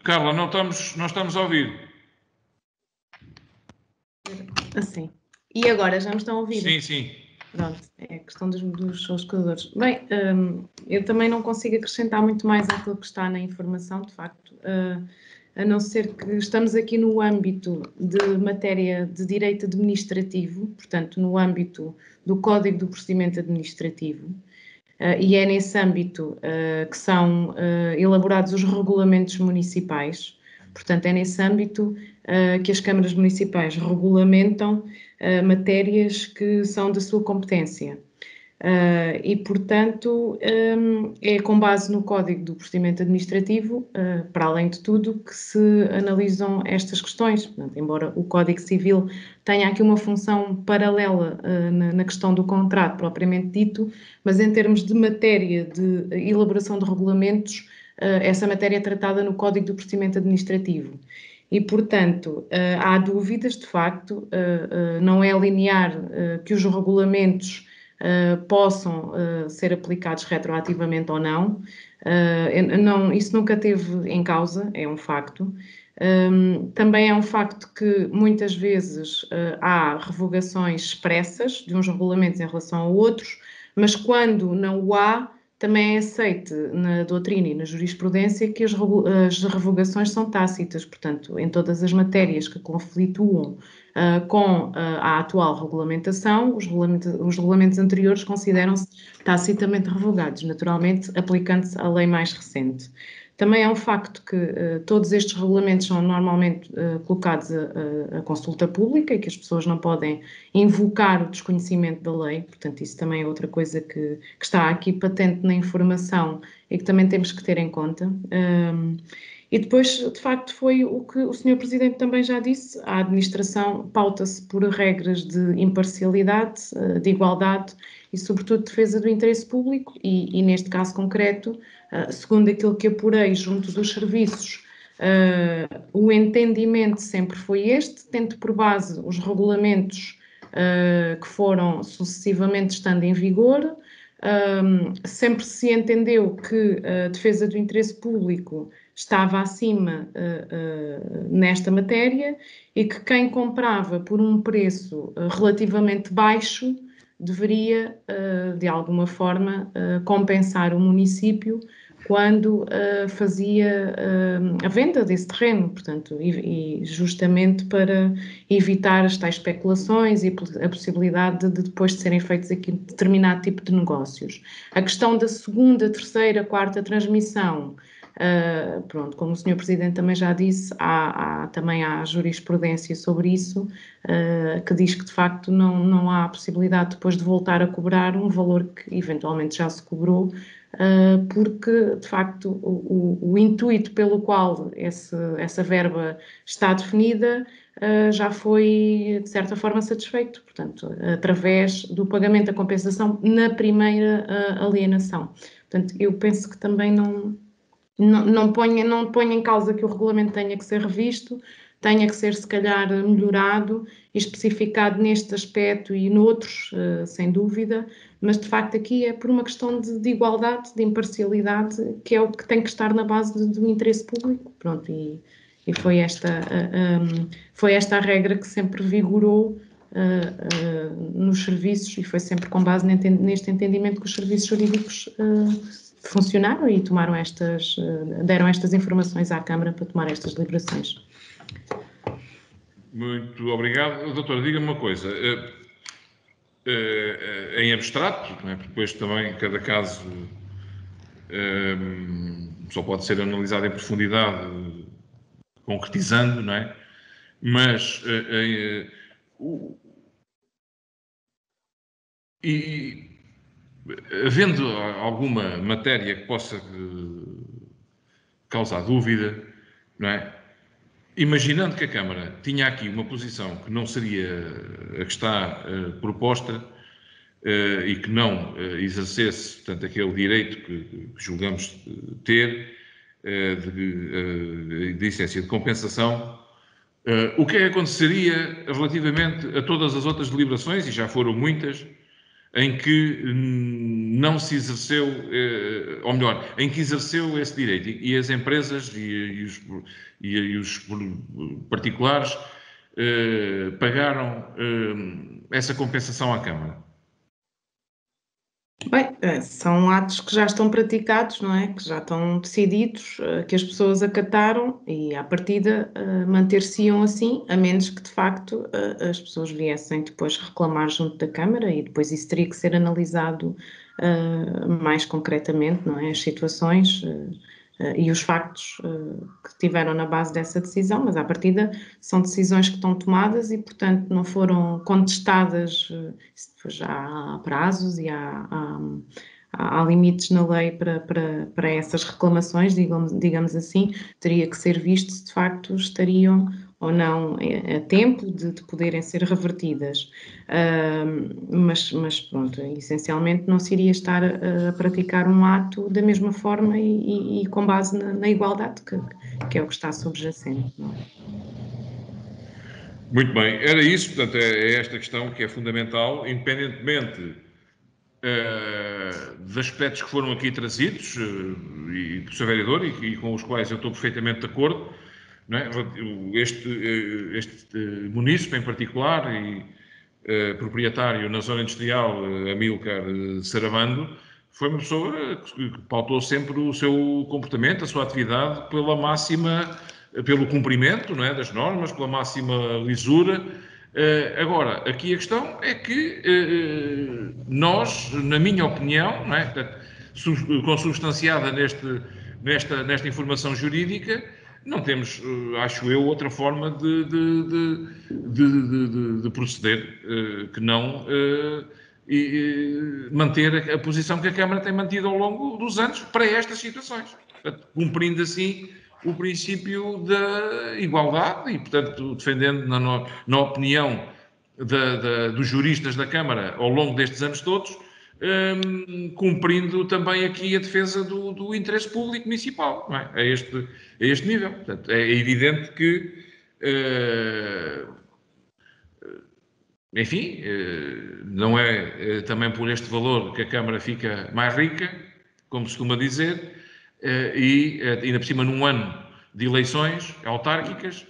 Carla, não estamos a ouvir. Assim. E agora, já me estão a ouvir? Sim, sim. Pronto, é a questão dos escutadores. Bem, eu também não consigo acrescentar muito mais àquilo que está na informação, de facto. a não ser que estamos aqui no âmbito de matéria de direito administrativo, portanto, no âmbito do Código do Procedimento Administrativo, e é nesse âmbito que são elaborados os regulamentos municipais. Portanto, é nesse âmbito que as câmaras municipais regulamentam matérias que são da sua competência. E, portanto, é com base no Código do Procedimento Administrativo, para além de tudo, que se analisam estas questões. Portanto, embora o Código Civil tenha aqui uma função paralela na questão do contrato propriamente dito, mas em termos de matéria de elaboração de regulamentos, essa matéria é tratada no Código do Procedimento Administrativo. E, portanto, há dúvidas, de facto, não é linear que os regulamentos possam ser aplicados retroativamente ou não. Isso nunca teve em causa, é um facto. Também é um facto que muitas vezes há revogações expressas de uns regulamentos em relação a outros, mas quando não o há, também é aceite na doutrina e na jurisprudência que as revogações são tácitas, portanto, em todas as matérias que conflituam com a atual regulamentação, os regulamentos anteriores consideram-se tacitamente revogados, naturalmente aplicando-se à lei mais recente. Também é um facto que todos estes regulamentos são normalmente colocados a consulta pública e que as pessoas não podem invocar o desconhecimento da lei, portanto isso também é outra coisa que está aqui patente na informação e que também temos que ter em conta. E depois, de facto, foi o que o Sr. Presidente também já disse, a administração pauta-se por regras de imparcialidade, de igualdade e, sobretudo, defesa do interesse público e neste caso concreto, segundo aquilo que apurei junto dos serviços, o entendimento sempre foi este, tendo por base os regulamentos que foram sucessivamente estando em vigor. Sempre se entendeu que a defesa do interesse público estava acima nesta matéria e que quem comprava por um preço relativamente baixo deveria, de alguma forma, compensar o município quando fazia a venda desse terreno, portanto, e justamente para evitar as tais especulações e a possibilidade de depois de serem feitos aqui determinado tipo de negócios. A questão da segunda, terceira, quarta transmissão, pronto, como o Sr. Presidente também já disse, também há jurisprudência sobre isso, que diz que de facto não há possibilidade depois de voltar a cobrar um valor que eventualmente já se cobrou, porque de facto o intuito pelo qual essa verba está definida já foi de certa forma satisfeito, portanto, através do pagamento da compensação na primeira alienação. Portanto, eu penso que também não ponho em causa que o regulamento tenha que ser revisto, tenha que ser, se calhar, melhorado e especificado neste aspecto e noutros, sem dúvida, mas, de facto, aqui é por uma questão de igualdade, de imparcialidade, que é o que tem que estar na base do interesse público. Pronto, e foi esta a regra que sempre vigorou nos serviços e foi sempre com base neste entendimento que os serviços jurídicos funcionaram e deram estas informações à Câmara para tomar estas deliberações. Muito obrigado. Doutor, diga-me uma coisa. Em abstrato, não é? Porque depois também cada caso só pode ser analisado em profundidade, concretizando, não é? Mas havendo alguma matéria que possa causar dúvida, não é? Imaginando que a Câmara tinha aqui uma posição que não seria a que está proposta e que não exercesse, portanto, aquele direito que julgamos ter de licença de compensação, o que é que aconteceria relativamente a todas as outras deliberações, e já foram muitas, em que não se exerceu, ou melhor, em que exerceu esse direito e as empresas e os particulares pagaram essa compensação à Câmara? Bem, são atos que já estão praticados, não é? Que já estão decididos, que as pessoas acataram e, à partida, manter-se-iam assim, a menos que, de facto, as pessoas viessem depois reclamar junto da Câmara e depois isso teria que ser analisado mais concretamente, não é? As situações e os factos que tiveram na base dessa decisão, mas, à partida, são decisões que estão tomadas e, portanto, não foram contestadas. Depois já há prazos e há limites na lei para essas reclamações, digamos assim. Teria que ser visto se de facto estariam ou não a tempo de poderem ser revertidas. Mas pronto, essencialmente não se iria estar a praticar um ato da mesma forma e com base na igualdade, que é o que está subjacente, não é? Muito bem, era isso, portanto, é esta questão que é fundamental, independentemente de aspectos que foram aqui trazidos, e do Sr. Vereador, e com os quais eu estou perfeitamente de acordo, não é? Este munícipe em particular, e proprietário na zona industrial, Amílcar Sarabando, foi uma pessoa que pautou sempre o seu comportamento, a sua atividade, pelo cumprimento, não é, das normas, pela máxima lisura. Agora, aqui a questão é que nós, na minha opinião, não é, consubstanciada nesta informação jurídica, não temos, acho eu, outra forma de proceder que não manter a posição que a Câmara tem mantido ao longo dos anos para estas situações, portanto, cumprindo assim o princípio da igualdade e, portanto, defendendo, na opinião dos juristas da Câmara ao longo destes anos todos, cumprindo também aqui a defesa do interesse público municipal, não é? A este nível. Portanto, é evidente que, enfim, não é também por este valor que a Câmara fica mais rica, como se costuma dizer, e ainda por cima num ano de eleições autárquicas,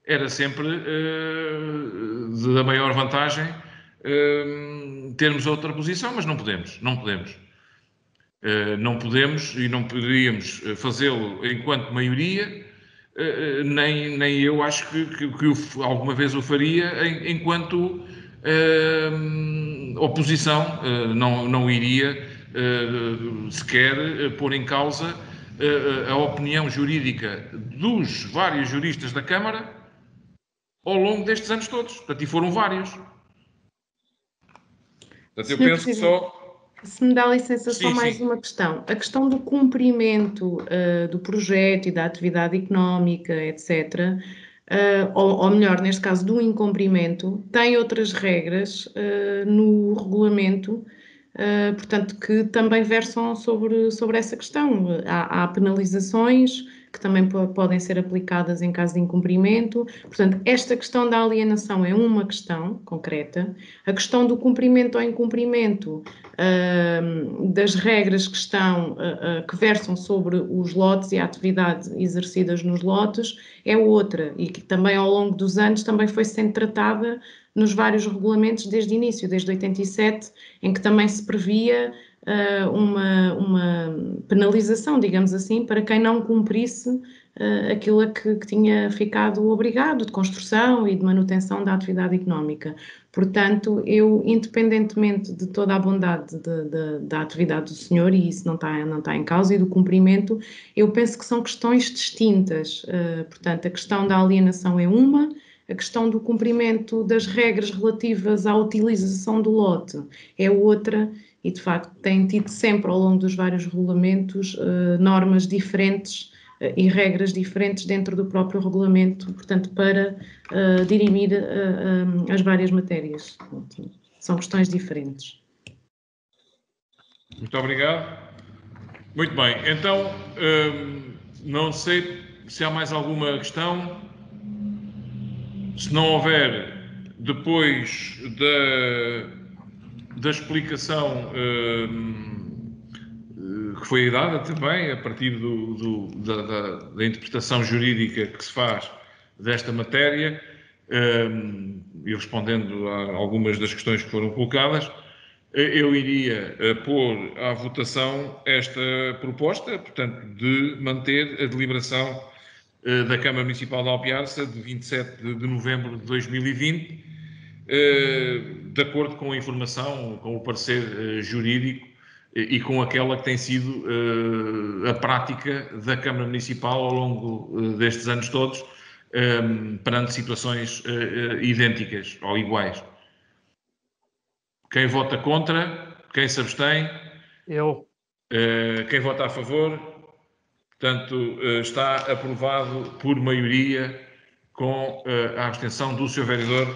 era sempre da maior vantagem termos outra posição, mas não podemos. Não podemos e não poderíamos fazê-lo enquanto maioria, nem eu acho que alguma vez o faria enquanto oposição. Não iria sequer pôr em causa a opinião jurídica dos vários juristas da Câmara ao longo destes anos todos. Portanto, e foram vários. Portanto, eu penso que só... Se me dá licença, só mais uma questão. A questão do cumprimento do projeto e da atividade económica, etc., ou melhor, neste caso, do incumprimento, tem outras regras no regulamento, portanto, que também versam sobre essa questão. Há penalizações que também podem ser aplicadas em caso de incumprimento. Portanto, esta questão da alienação é uma questão concreta. A questão do cumprimento ou incumprimento das regras que que versam sobre os lotes e a atividade exercidas nos lotes é outra, e que também ao longo dos anos também foi sendo tratada nos vários regulamentos desde o início, desde 87, em que também se previa uma penalização, digamos assim, para quem não cumprisse aquilo a que tinha ficado obrigado, de construção e de manutenção da atividade económica. Portanto, eu, independentemente de toda a bondade da atividade do senhor, e isso não está em causa, e do cumprimento, eu penso que são questões distintas. Portanto, a questão da alienação é uma, a questão do cumprimento das regras relativas à utilização do lote é outra, e de facto tem tido sempre ao longo dos vários regulamentos normas diferentes e regras diferentes dentro do próprio regulamento, portanto, para dirimir as várias matérias. São questões diferentes. Muito obrigado. Muito bem, então, não sei se há mais alguma questão. Se não houver, depois da explicação que foi dada também, a partir da interpretação jurídica que se faz desta matéria, e respondendo a algumas das questões que foram colocadas, Eu iria pôr à votação esta proposta, portanto, de manter a deliberação da Câmara Municipal de Alpiarça de 27 de novembro de 2020, de acordo com a informação, com o parecer jurídico e com aquela que tem sido a prática da Câmara Municipal ao longo destes anos todos, perante situações idênticas ou iguais. Quem vota contra? Quem se abstém? Eu. Quem vota a favor? Portanto, está aprovado por maioria com a abstenção do Sr. Vereador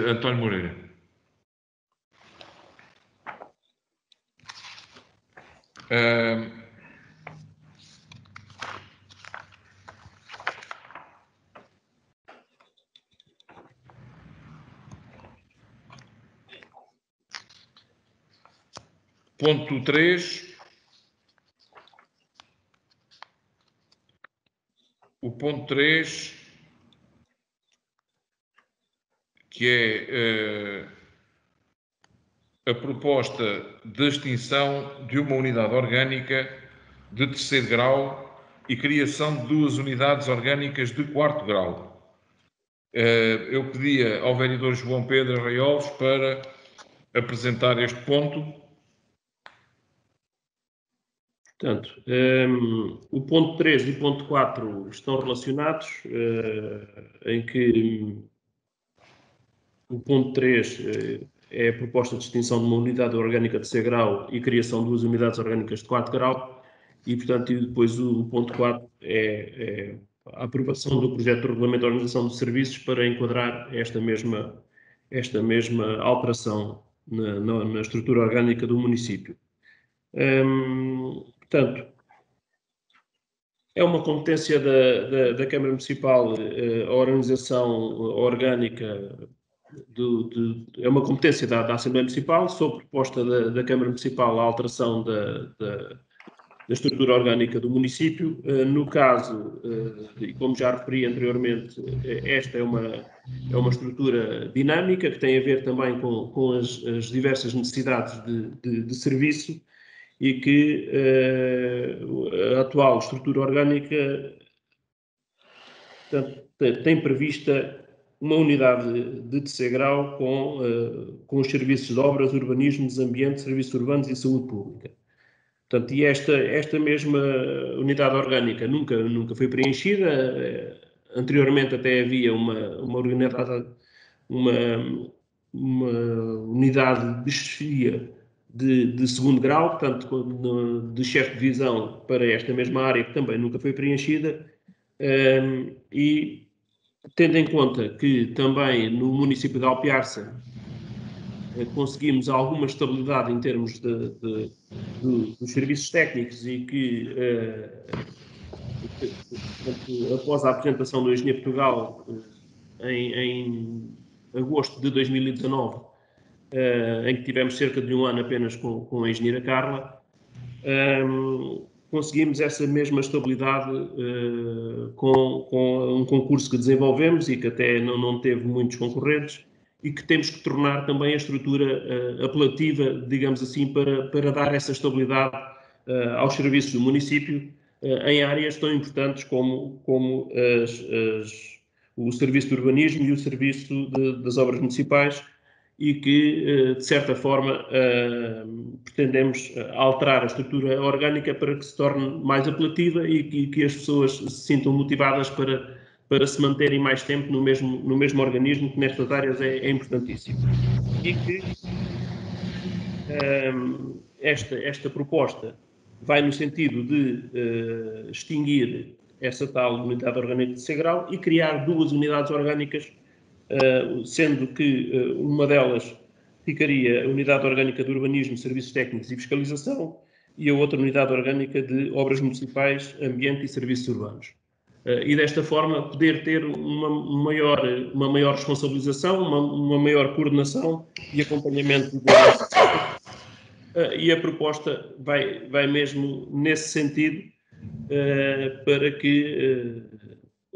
António Moreira. Ponto 3. O ponto 3, que é a proposta de extinção de uma unidade orgânica de 3º grau e criação de 2 unidades orgânicas de 4º grau. Eu pedia ao vereador João Pedro Arraiolos para apresentar este ponto. Portanto, o ponto 3 e o ponto 4 estão relacionados, em que o ponto 3 é a proposta de extinção de uma unidade orgânica de 3º grau e criação de 2 unidades orgânicas de 4º grau, e, portanto, depois o ponto 4 é a aprovação do projeto de regulamento de organização de serviços para enquadrar esta mesma alteração na estrutura orgânica do município. Portanto, é uma competência da Câmara Municipal, a organização orgânica, é uma competência da Assembleia Municipal, sob proposta da Câmara Municipal, a alteração da estrutura orgânica do município. No caso, e como já referi anteriormente, esta é uma estrutura dinâmica que tem a ver também com as diversas necessidades de serviço, e que a atual estrutura orgânica, portanto, tem prevista uma unidade de 3º grau com os serviços de obras, urbanismo, desambiente, serviços urbanos e saúde pública. Portanto, e esta mesma unidade orgânica nunca foi preenchida. Anteriormente até havia uma unidade de chefia de 2º grau, portanto, de chefe de divisão para esta mesma área, que também nunca foi preenchida, e tendo em conta que também no município de Alpiarça conseguimos alguma estabilidade em termos dos serviços técnicos, e que após a apresentação do Engenheiro Portugal em agosto de 2019, em que tivemos cerca de 1 ano apenas com a engenheira Carla, conseguimos essa mesma estabilidade com um concurso que desenvolvemos e que até não teve muitos concorrentes, e que temos que tornar também a estrutura apelativa, digamos assim, para dar essa estabilidade aos serviços do município em áreas tão importantes como o serviço de urbanismo e o serviço das obras municipais, e que, de certa forma, pretendemos alterar a estrutura orgânica para que se torne mais apelativa e que as pessoas se sintam motivadas para se manterem mais tempo no mesmo organismo, que nestas áreas é importantíssimo. E que esta proposta vai no sentido de extinguir essa tal unidade orgânica de 3º grau e criar 2 unidades orgânicas, sendo que uma delas ficaria a Unidade Orgânica de Urbanismo, Serviços Técnicos e Fiscalização, e a outra Unidade Orgânica de Obras Municipais, Ambiente e Serviços Urbanos. E desta forma poder ter uma maior responsabilização, uma maior coordenação e acompanhamento e a proposta vai mesmo nesse sentido, para que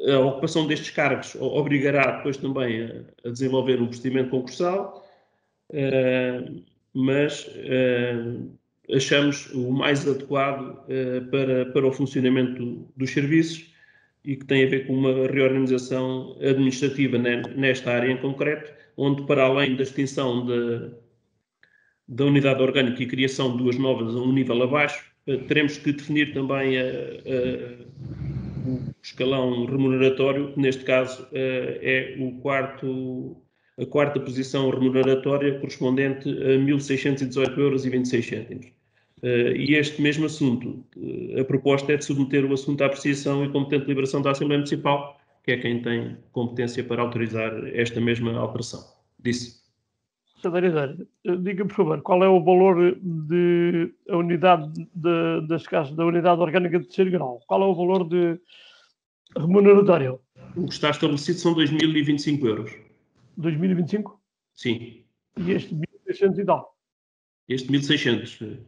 a ocupação destes cargos obrigará depois também a desenvolver um procedimento concursal, mas achamos o mais adequado para o funcionamento dos serviços e que tem a ver com uma reorganização administrativa nesta área em concreto, onde, para além da extinção da unidade orgânica e criação de duas novas a um nível abaixo, teremos que definir também o escalão remuneratório, que neste caso é a quarta posição remuneratória correspondente a 1.618,26 €. E este mesmo assunto, a proposta é de submeter o assunto à apreciação e competente deliberação da Assembleia Municipal, que é quem tem competência para autorizar esta mesma alteração. Disse. Diga, por favor, qual é o valor de a unidade, deste caso, da unidade orgânica de terceiro grau? Qual é o valor de remuneratório? O que está estabelecido são 2.025 €. 2025? Sim. E este 1.600 e tal? Este 1.600.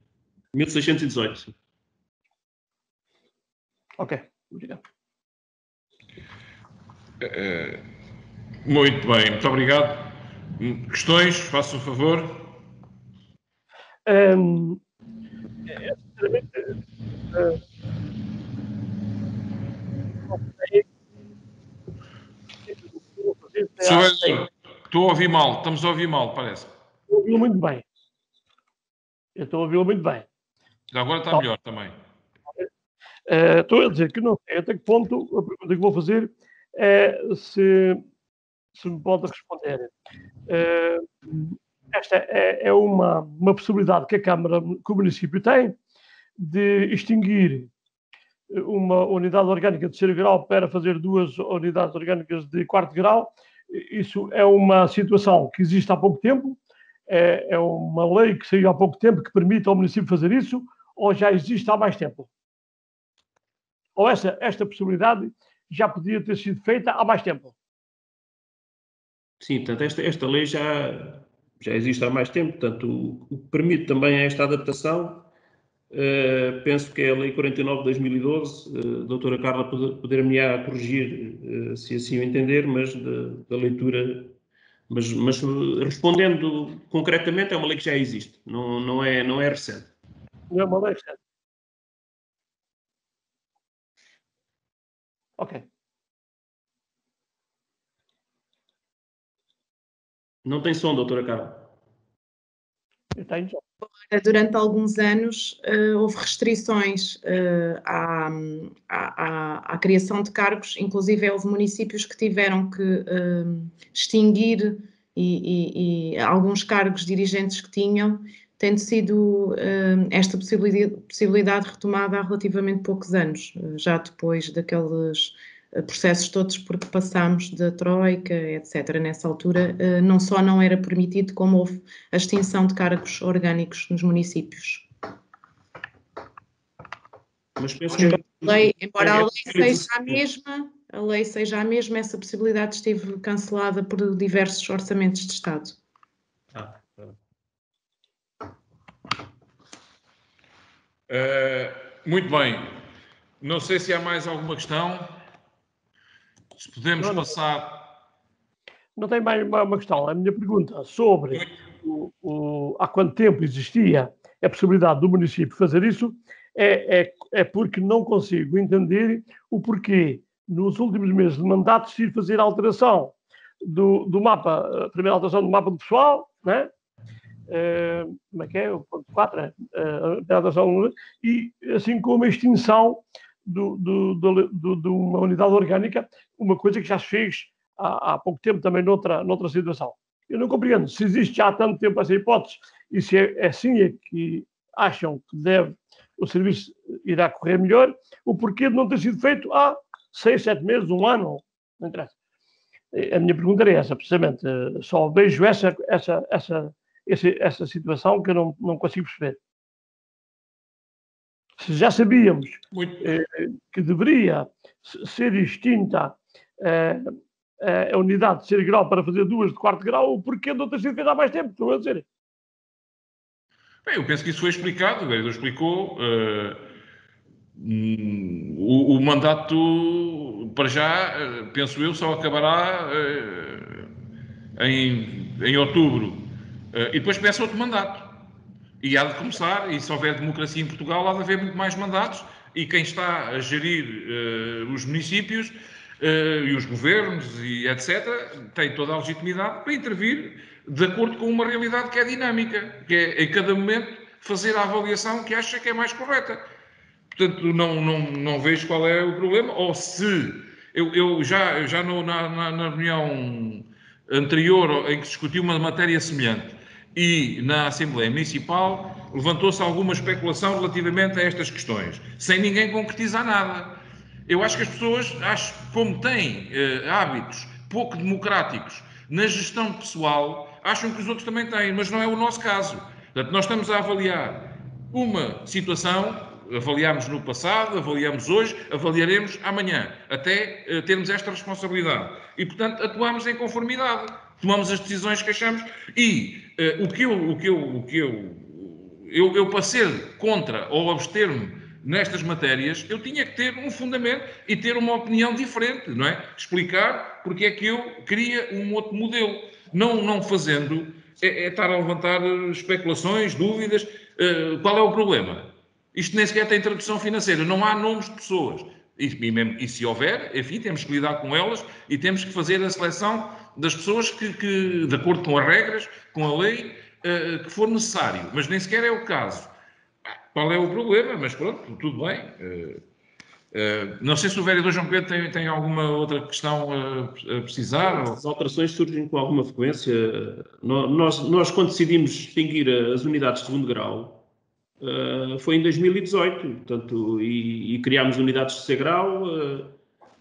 1.618. Ok, obrigado. Muito bem, muito obrigado. Questões? Faça o favor. Sinceramente, Estou a ouvir mal, estamos a ouvir mal, parece. Estou a ouvi-lo muito bem. Eu estou a ouvi-lo muito bem. Agora está melhor também. Estou a dizer que não sei até que ponto a pergunta que vou fazer é se me pode responder. Esta é uma possibilidade que a Câmara, que o município tem, de extinguir uma unidade orgânica de terceiro grau para fazer duas unidades orgânicas de quarto grau. Isso é uma situação que existe há pouco tempo, é uma lei que saiu há pouco tempo que permite ao município fazer isso, ou já existe há mais tempo? Ou esta possibilidade já podia ter sido feita há mais tempo? Sim, portanto, esta lei já existe há mais tempo, portanto, o que permite também esta adaptação, penso que é a Lei 49 de 2012, a doutora Carla poder-me-á corrigir, se assim o entender, mas da leitura, mas respondendo concretamente, é uma lei que já existe, não é recente. Não é uma lei recente. Ok. Não tem som, doutora Carla. Eu tenho. Durante alguns anos houve restrições à criação de cargos, inclusive houve municípios que tiveram que extinguir e alguns cargos dirigentes que tinham, tendo sido esta possibilidade retomada há relativamente poucos anos, já depois daqueles processos todos por que passámos da Troika, etc. Nessa altura, não só não era permitido, como houve a extinção de cargos orgânicos nos municípios. Mas penso que embora a lei seja a mesma, essa possibilidade esteve cancelada por diversos orçamentos de Estado. Muito bem. Não sei se há mais alguma questão. Se podemos passar... Não tem mais uma questão. A minha pergunta sobre há quanto tempo existia a possibilidade do município fazer isso é porque não consigo entender o porquê, nos últimos meses de mandato, se ir fazer a alteração do mapa, a primeira alteração do mapa do pessoal, né? Como é que é? O ponto 4, a alteração, e assim como a extinção de uma unidade orgânica, uma coisa que já se fez há pouco tempo também noutra situação. Eu não compreendo se existe já há tanto tempo essa hipótese e se é assim é que acham que o serviço irá correr melhor, o porquê de não ter sido feito há 6, 7 meses, um ano, não interessa. A minha pergunta era essa, precisamente. Só vejo essa situação que eu não consigo perceber. Se já sabíamos que deveria ser extinta a unidade de terceiro grau para fazer duas de quarto grau, o porquê de não ter sido feito há mais tempo, estou a dizer. Bem, eu penso que isso foi explicado, o vereador explicou. O mandato, para já, penso eu, só acabará em outubro. E depois começa outro mandato. E há de começar, e se houver democracia em Portugal, há de haver muito mais mandatos, e quem está a gerir os municípios e os governos e etc., tem toda a legitimidade para intervir de acordo com uma realidade que é dinâmica, que é em cada momento fazer a avaliação que acha que é mais correta. Portanto, não vejo qual é o problema, ou se eu já na reunião anterior em que se discutiu uma matéria semelhante e na Assembleia Municipal levantou-se alguma especulação relativamente a estas questões, sem ninguém concretizar nada. Eu acho que as pessoas, como têm hábitos pouco democráticos na gestão pessoal, acham que os outros também têm, mas não é o nosso caso. Portanto, nós estamos a avaliar uma situação, avaliámos no passado, avaliamos hoje, avaliaremos amanhã, até termos esta responsabilidade. E, portanto, atuamos em conformidade, tomamos as decisões que achamos. E eu para ser contra ou abster-me nestas matérias, eu tinha que ter um fundamento e ter uma opinião diferente, não é? Explicar porque é que eu queria um outro modelo. Não fazendo, é estar a levantar especulações, dúvidas. Qual é o problema? Isto nem sequer tem tradução financeira, não há nomes de pessoas. E se houver, enfim, temos que lidar com elas e temos que fazer a seleção das pessoas que de acordo com as regras, com a lei, que for necessário. Mas nem sequer é o caso. Qual é o problema? Mas pronto, tudo bem. Não sei se o vereador João Pedro tem alguma outra questão a precisar. As alterações surgem com alguma frequência. Nós quando decidimos distinguir as unidades de segundo grau, foi em 2018, portanto, e criámos unidades de terceiro grau.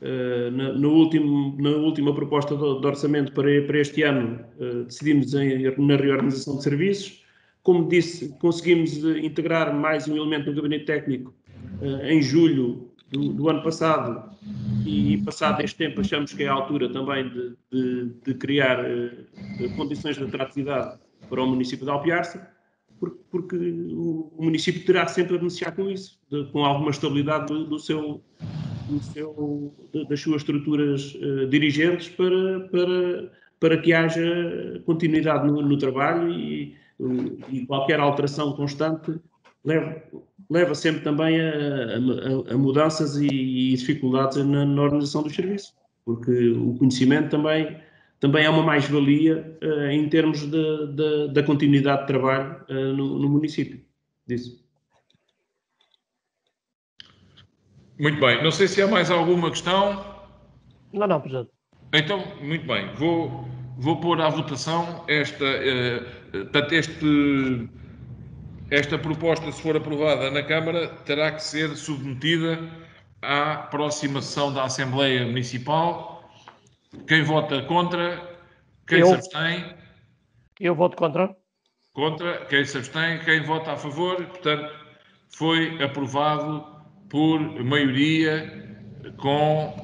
Na última proposta de orçamento para este ano, decidimos na reorganização de serviços. Como disse, conseguimos integrar mais um elemento no gabinete técnico em julho do ano passado, e passado este tempo achamos que é a altura também de criar condições de atratividade para o município de Alpiarça, porque o município terá sempre a beneficiar com isso, com alguma estabilidade das suas estruturas dirigentes para que haja continuidade no trabalho, e qualquer alteração constante leva sempre também a mudanças e dificuldades na organização dos serviços, porque o conhecimento também é uma mais-valia em termos da continuidade de trabalho no município. Disso. Muito bem. Não sei se há mais alguma questão. Não, Presidente. Então, muito bem. Vou pôr à votação esta proposta, se for aprovada na Câmara, terá que ser submetida à próxima sessão da Assembleia Municipal. Quem vota contra? Quem se abstém? Eu voto contra. Contra. Quem se abstém? Quem vota a favor? Portanto, foi aprovado por maioria, com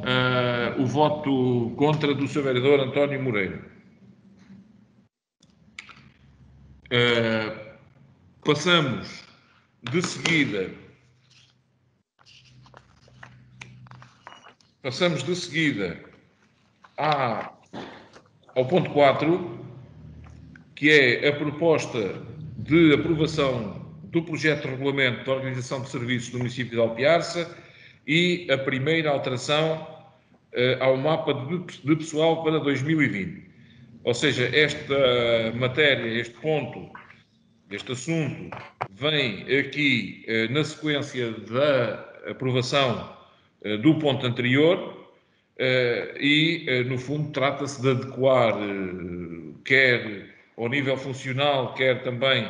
o voto contra do Sr. Vereador António Moreira. Passamos de seguida ao ponto 4, que é a proposta de aprovação do projeto de regulamento de organização de serviços do município de Alpiarça e a primeira alteração ao mapa de pessoal para 2020. Ou seja, esta matéria, este ponto, este assunto, vem aqui na sequência da aprovação do ponto anterior e, no fundo, trata-se de adequar, quer ao nível funcional, quer também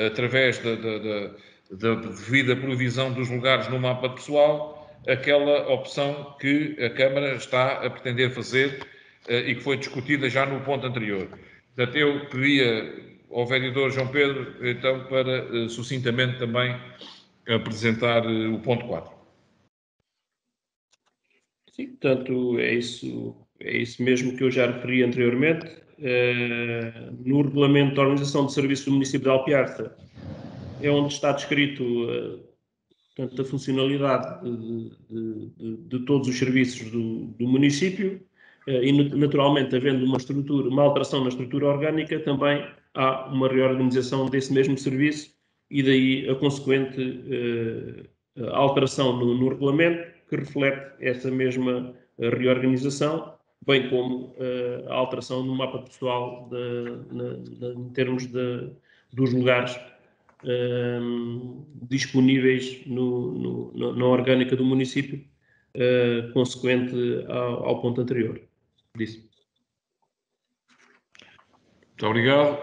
através da devida provisão dos lugares no mapa pessoal, aquela opção que a Câmara está a pretender fazer e que foi discutida já no ponto anterior. Portanto, eu pedia ao vereador João Pedro, então, para sucintamente também apresentar o ponto 4. Sim, portanto, é isso mesmo que eu já referi anteriormente. No regulamento de organização de serviços do município de Alpiarça, é onde está descrito portanto, a funcionalidade de todos os serviços do município, e naturalmente, havendo uma alteração na estrutura orgânica, também há uma reorganização desse mesmo serviço e daí a consequente alteração no regulamento que reflete essa mesma reorganização, bem como a alteração no mapa pessoal em termos dos lugares disponíveis na orgânica do município, consequente ao ponto anterior. Disse. Muito obrigado.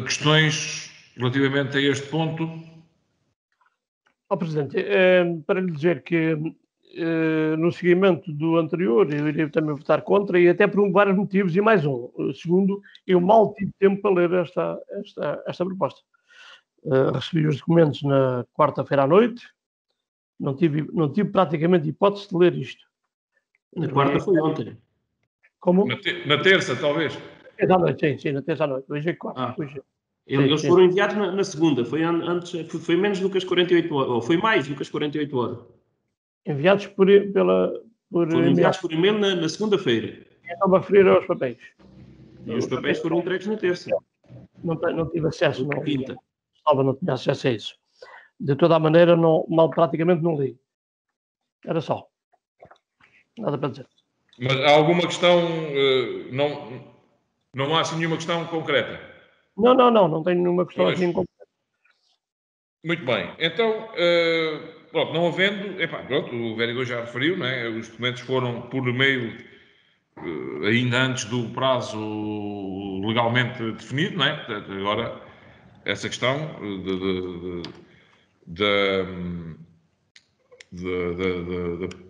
Questões relativamente a este ponto? Presidente, para lhe dizer que no seguimento do anterior eu iria também votar contra e até por vários motivos e mais um. Segundo, eu mal tive tempo para ler esta proposta. Recebi os documentos na quarta-feira à noite, não tive praticamente hipótese de ler isto. Na quarta foi ontem. Como? Na terça, talvez? Terça à noite, sim, na terça à noite. Hoje é quarta. Eles foram enviados na segunda, foi menos do que as 48 horas, ou foi mais do que as 48 horas. Enviados por foram enviados por e-mail na segunda-feira. Estava a referir aos papéis. E os papéis foram entregues na terça. Não tive acesso, na quinta. Não tinha acesso a isso. De toda a maneira, praticamente não li. Era só. Nada para dizer. Mas há alguma questão, não há assim nenhuma questão concreta? Não tenho nenhuma questão assim concreta. Muito bem. Então, pronto, não havendo, pronto, o vereador já referiu, não é? Os documentos foram por meio, ainda antes do prazo legalmente definido, não é? Portanto, agora, essa questão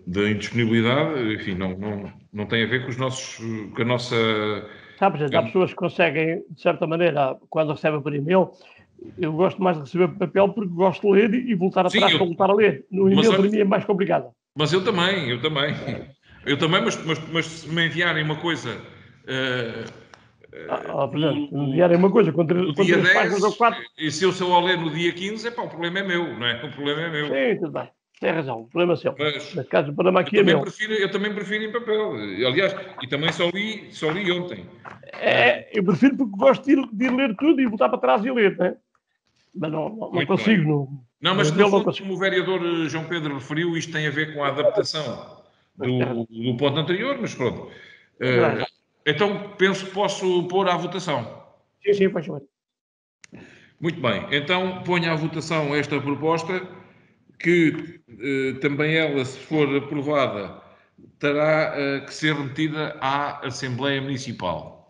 da indisponibilidade, enfim, não tem a ver com a nossa... Sabe, gente, há pessoas que conseguem, de certa maneira, quando recebem por e-mail, eu gosto mais de receber por papel porque gosto de ler e voltar atrás para voltar a ler. No e-mail para mim é mais complicado. Mas eu também, mas se me enviarem uma coisa... Portanto, me enviarem uma coisa com três páginas ou 4... E se eu sou a ler no dia 15, o problema é meu, não é? O problema é meu. Sim, tudo bem. Tem razão, o problema é seu. Mas, nesse caso, o problema aqui é meu. Eu também prefiro em papel. Aliás, e também só li ontem. Eu prefiro porque gosto de ir ler tudo e voltar para trás e ler, não é? Mas não consigo. Não, mas como o vereador João Pedro referiu, isto tem a ver com a adaptação do ponto anterior, mas pronto. Então, penso que posso pôr à votação. Sim, faz favor. Muito bem. Então, ponho à votação esta proposta, que também ela, se for aprovada, terá que ser remetida à Assembleia Municipal.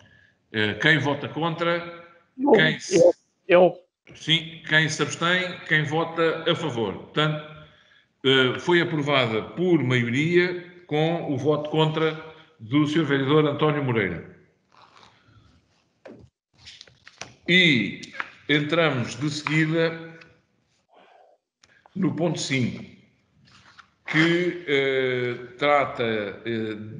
Quem vota contra? Sim, quem se abstém? Quem vota a favor? Portanto, foi aprovada por maioria com o voto contra do Sr. Vereador António Moreira. E entramos de seguida no ponto 5, que trata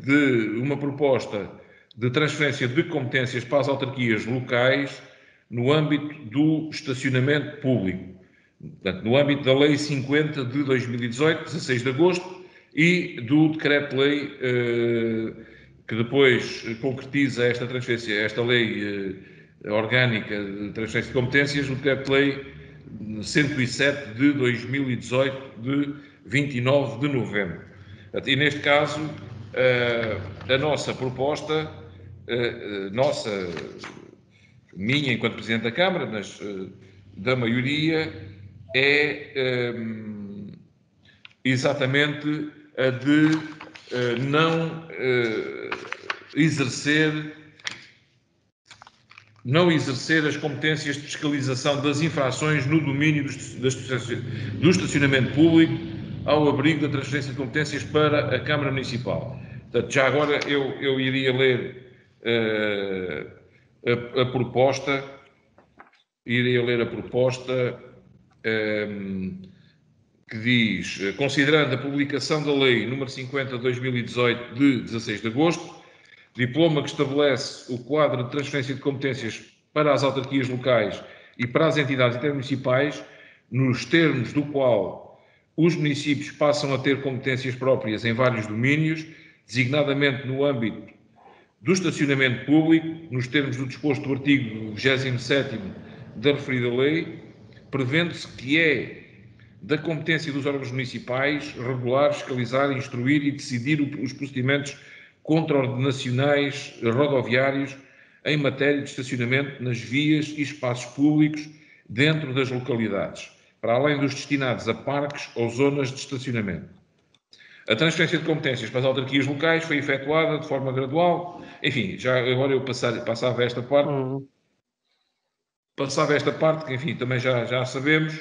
de uma proposta de transferência de competências para as autarquias locais no âmbito do estacionamento público. Portanto, no âmbito da Lei 50 de 2018, 16 de agosto, e do Decreto-Lei que depois concretiza esta transferência, esta Lei orgânica de transferência de competências, o Decreto-Lei 107 de 2018, de 29 de novembro. E neste caso, a nossa proposta, minha enquanto Presidente da Câmara, mas da maioria, é exatamente a de não exercer as competências de fiscalização das infrações no domínio do estacionamento público ao abrigo da transferência de competências para a Câmara Municipal. Portanto, já agora eu iria ler a proposta, que diz: considerando a publicação da Lei nº 50 de 2018, de 16 de agosto, diploma que estabelece o quadro de transferência de competências para as autarquias locais e para as entidades intermunicipais, nos termos do qual os municípios passam a ter competências próprias em vários domínios, designadamente no âmbito do estacionamento público, nos termos do disposto do artigo 27º da referida lei, prevendo-se que é da competência dos órgãos municipais regular, fiscalizar, instruir e decidir os procedimentos contraordenacionais rodoviários em matéria de estacionamento nas vias e espaços públicos dentro das localidades, para além dos destinados a parques ou zonas de estacionamento. A transferência de competências para as autarquias locais foi efetuada de forma gradual. Enfim, já agora eu passava esta parte. Passava esta parte, que enfim, também já sabemos.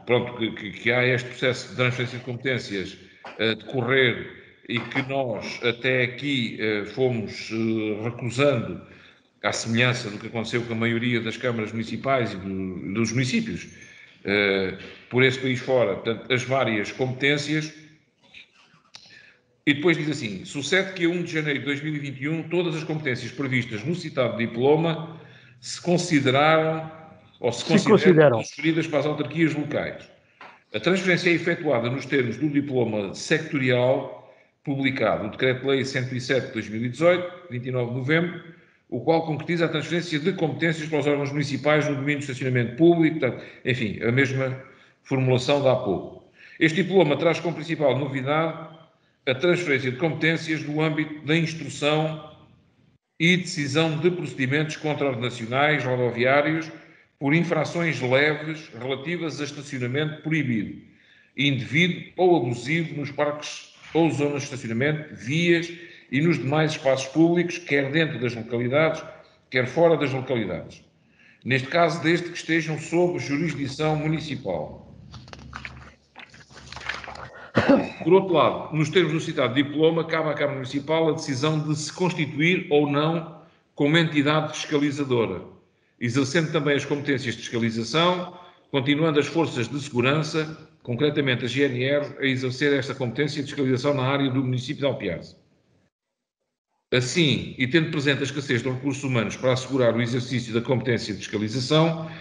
Pronto, que há este processo de transferência de competências a decorrer e que nós até aqui fomos recusando, à semelhança do que aconteceu com a maioria das câmaras municipais e dos municípios, por esse país fora, portanto, as várias competências. E depois diz assim: sucede que a 1 de janeiro de 2021 todas as competências previstas no citado diploma se consideraram ou se consideram transferidas para as autarquias locais. A transferência é efetuada nos termos do diploma sectorial publicado no Decreto-Lei 107 de 2018, 29 de novembro, o qual concretiza a transferência de competências para os órgãos municipais no domínio do estacionamento público, portanto, enfim, a mesma formulação de há pouco. Este diploma traz como principal novidade a transferência de competências no âmbito da instrução e decisão de procedimentos contraordenacionais rodoviários por infrações leves relativas a estacionamento proibido, indevido ou abusivo nos parques ou zonas de estacionamento, vias e nos demais espaços públicos, quer dentro das localidades, quer fora das localidades. Neste caso, desde que estejam sob jurisdição municipal. Por outro lado, nos termos do citado diploma, cabe à Câmara Municipal a decisão de se constituir ou não como entidade fiscalizadora, exercendo também as competências de fiscalização, continuando as forças de segurança, concretamente a GNR, a exercer esta competência de fiscalização na área do município de Alpiarce. Assim, e tendo presente a escassez de recursos humanos para assegurar o exercício da competência de fiscalização,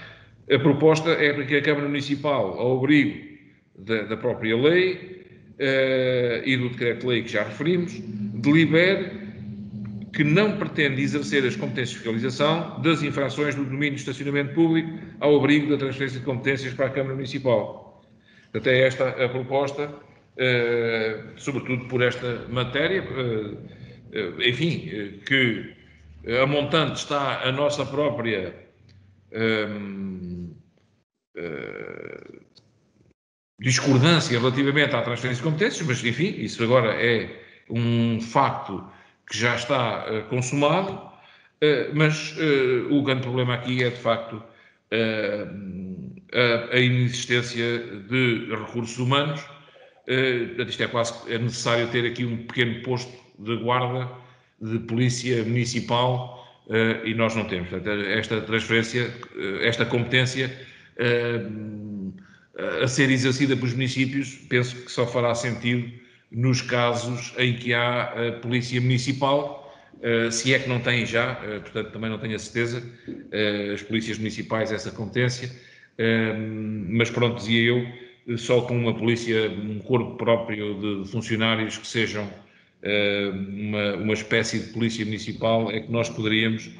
a proposta é que a Câmara Municipal, ao abrigo da própria lei e do decreto-lei que já referimos, delibere que não pretende exercer as competências de fiscalização das infrações do domínio de estacionamento público ao abrigo da transferência de competências para a Câmara Municipal. Até esta a proposta, sobretudo por esta matéria, enfim, que a montante está a nossa própria discordância relativamente à transferência de competências, mas enfim, isso agora é um facto que já está consumado, mas o grande problema aqui é de facto a inexistência de recursos humanos. Isto é quase necessário ter aqui um pequeno posto de guarda de polícia municipal e nós não temos. Portanto, esta transferência, esta competência a ser exercida pelos municípios, penso que só fará sentido nos casos em que há polícia municipal, se é que não têm já, portanto também não tenho a certeza, as polícias municipais essa competência, mas pronto, dizia eu, só com uma polícia, um corpo próprio de funcionários que sejam uma espécie de polícia municipal é que nós poderíamos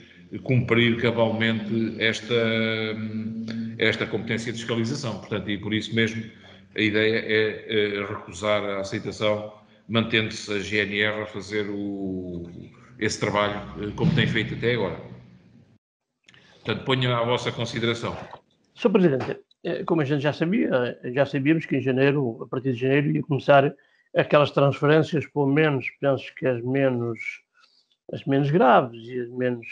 cumprir cabalmente esta competência de fiscalização. Portanto, e por isso mesmo a ideia é recusar a aceitação, mantendo-se a GNR a fazer esse trabalho como tem feito até agora. Portanto, ponho à vossa consideração. Sr. Presidente, como a gente já sabíamos que em janeiro, a partir de janeiro, ia começar aquelas transferências, pelo menos, penso que as menos graves e as menos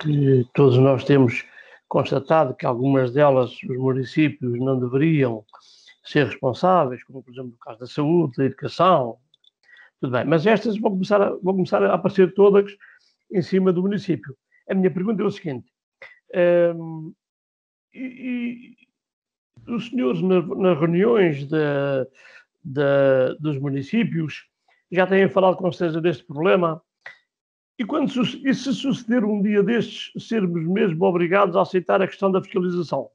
que todos nós temos constatado que algumas delas os municípios não deveriam ser responsáveis, como por exemplo no caso da saúde, da educação, tudo bem, mas estas vão começar a aparecer todas em cima do município. A minha pergunta é o seguinte, os senhores nas reuniões dos municípios já têm falado com certeza deste problema? E se suceder um dia destes, sermos mesmo obrigados a aceitar a questão da fiscalização?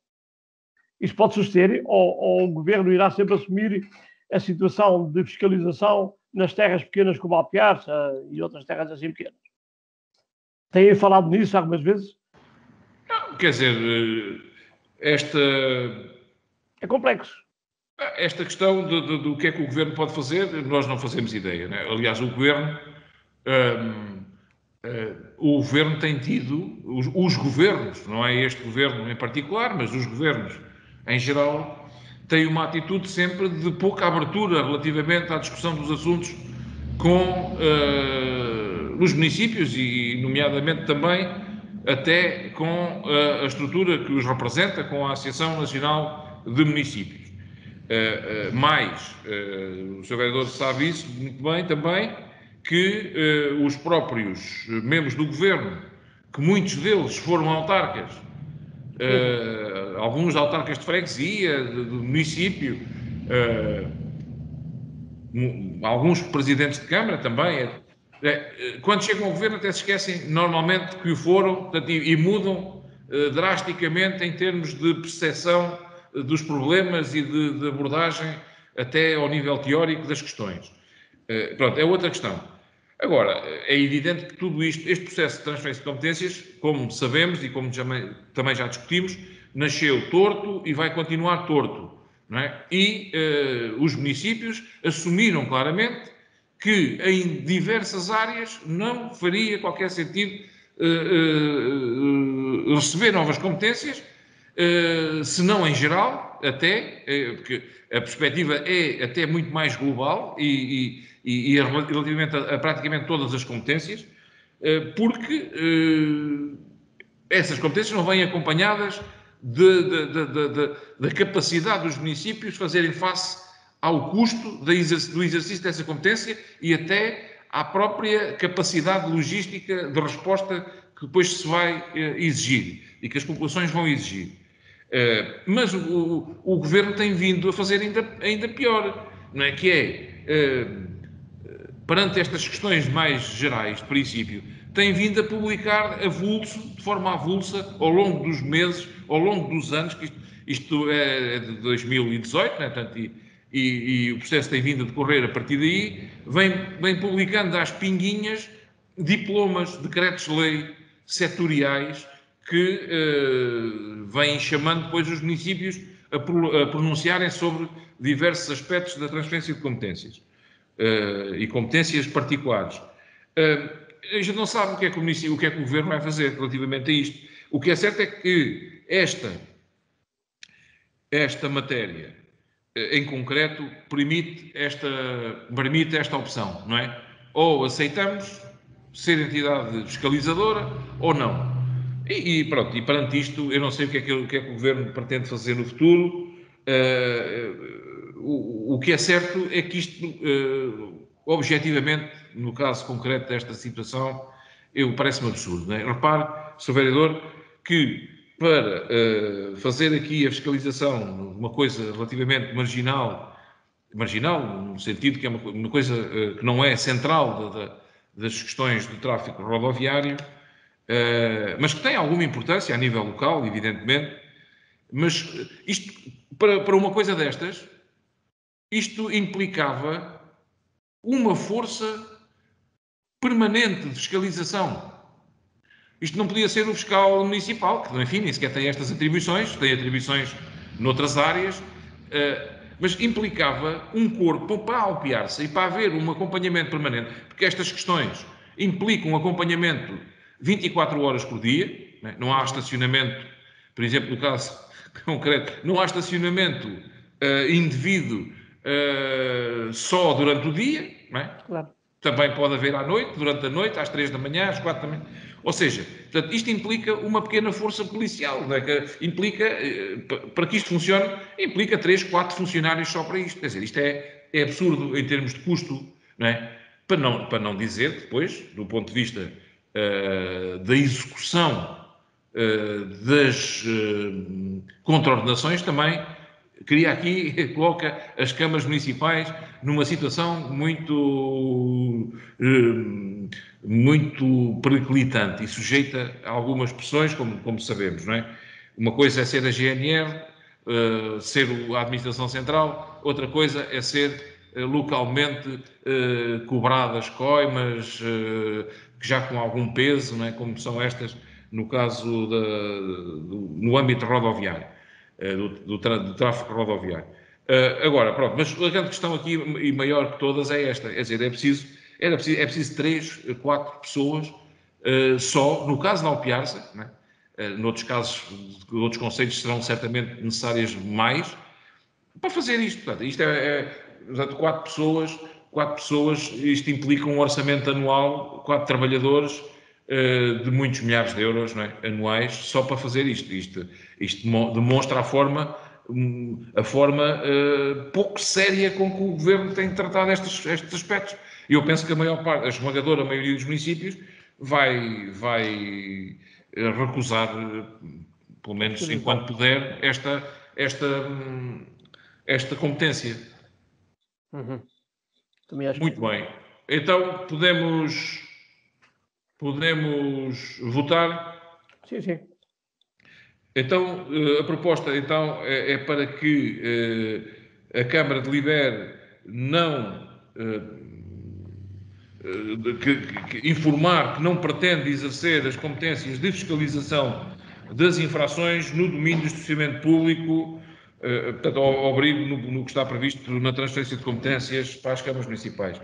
Isso pode suceder ou o Governo irá sempre assumir a situação de fiscalização nas terras pequenas como Alpiarça e outras terras assim pequenas. Têm falado nisso algumas vezes? Não, quer dizer, É complexo. esta questão do que é que o Governo pode fazer, nós não fazemos ideia, né? Aliás, o Governo tem tido, os governos, não é este governo em particular, mas os governos em geral, têm uma atitude sempre de pouca abertura relativamente à discussão dos assuntos com os municípios e, nomeadamente, também até com a estrutura que os representa, com a Associação Nacional de Municípios. O Sr. Vereador sabe isso muito bem também, que os próprios membros do Governo, que muitos deles foram autarcas, alguns autarcas de freguesia, do município, alguns presidentes de Câmara também, quando chegam ao Governo até se esquecem normalmente que o foram, portanto, e mudam drasticamente em termos de percepção dos problemas e de abordagem até ao nível teórico das questões. Pronto, é outra questão. Agora, é evidente que tudo isto, este processo de transferência de competências, como sabemos e como também já discutimos, nasceu torto e vai continuar torto. Não é? E os municípios assumiram claramente que em diversas áreas não faria qualquer sentido receber novas competências, se não em geral, até, porque a perspectiva é até muito mais global e relativamente a praticamente todas as competências, porque essas competências não vêm acompanhadas da capacidade dos municípios fazerem face ao custo do exercício dessa competência e até à própria capacidade logística de resposta que depois se vai exigir e que as populações vão exigir. Mas o Governo tem vindo a fazer ainda pior, não é? Que é, perante estas questões mais gerais, de princípio, tem vindo a publicar de forma avulsa, ao longo dos meses, ao longo dos anos, que isto é de 2018, né? Portanto, e o processo tem vindo a decorrer a partir daí, vem publicando às pinguinhas diplomas, decretos-lei setoriais que vêm chamando depois os municípios a pronunciarem sobre diversos aspectos da transferência de competências e competências particulares. A gente não sabe o que é que o Governo vai fazer relativamente a isto. O que é certo é que esta matéria, em concreto, permite esta opção, não é? Ou aceitamos ser entidade fiscalizadora ou não. E pronto, e perante isto, eu não sei o que é que o Governo pretende fazer no futuro. O que é certo é que isto, objetivamente, no caso concreto desta situação, parece-me absurdo. Não é? Repare, Sr. Vereador, que para fazer aqui a fiscalização de uma coisa relativamente marginal no sentido que é uma coisa que não é central das questões do tráfego rodoviário, mas que tem alguma importância a nível local, evidentemente, mas isto, para uma coisa destas, isto implicava uma força permanente de fiscalização. Isto não podia ser o fiscal municipal, que, enfim, nem sequer tem estas atribuições, tem atribuições noutras áreas, mas implicava um corpo para Alpiarça e para haver um acompanhamento permanente, porque estas questões implicam um acompanhamento 24 horas por dia, não há estacionamento, por exemplo, no caso concreto, não há estacionamento indevido só durante o dia, não é? Claro. Também pode haver à noite, durante a noite, às 3 da manhã, às 4 da manhã. Ou seja, portanto, isto implica uma pequena força policial, não é? Que implica, para que isto funcione, implica 3, 4 funcionários só para isto. Quer dizer, isto é absurdo em termos de custo, não é? Para não dizer que depois, do ponto de vista da execução das contraordenações, também coloca as câmaras municipais numa situação muito periclitante e sujeita a algumas pressões, como sabemos, não é? Uma coisa é ser a GNR, ser a Administração Central, outra coisa é ser localmente cobradas coimas, que já com algum peso, não é? Como são estas no caso no âmbito rodoviário, do tráfego rodoviário. Agora, pronto, mas a grande questão aqui, e maior que todas, é esta, quer dizer, é preciso 3, 4 pessoas só, no caso de Alpiarça, não é? Noutros casos, outros concelhos serão certamente necessárias mais, para fazer isto. Portanto, isto portanto, 4 pessoas, isto implica um orçamento anual, 4 trabalhadores, de muitos milhares de euros, não é? Anuais, só para fazer isto. Isto demonstra a forma pouco séria com que o Governo tem tratado estes aspectos. E eu penso que a esmagadora maioria dos municípios vai recusar, pelo menos enquanto puder, esta competência. Uhum. Também acho Muito bem. Então, podemos votar? Sim, sim. Então, a proposta então, é para que a Câmara delibere não informar que não pretende exercer as competências de fiscalização das infrações no domínio do estacionamento público, portanto, ao abrigo no que está previsto na transferência de competências para as câmaras municipais.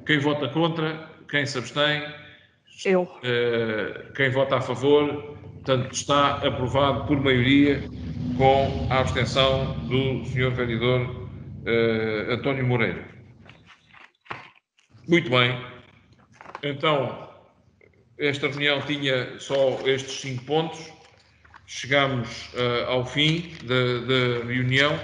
Quem vota contra? Quem se abstém? Eu. Quem vota a favor? Portanto, está aprovado por maioria, com a abstenção do Sr. Vereador António Moreira. Muito bem. Então, esta reunião tinha só estes 5 pontos. Chegamos ao fim da reunião.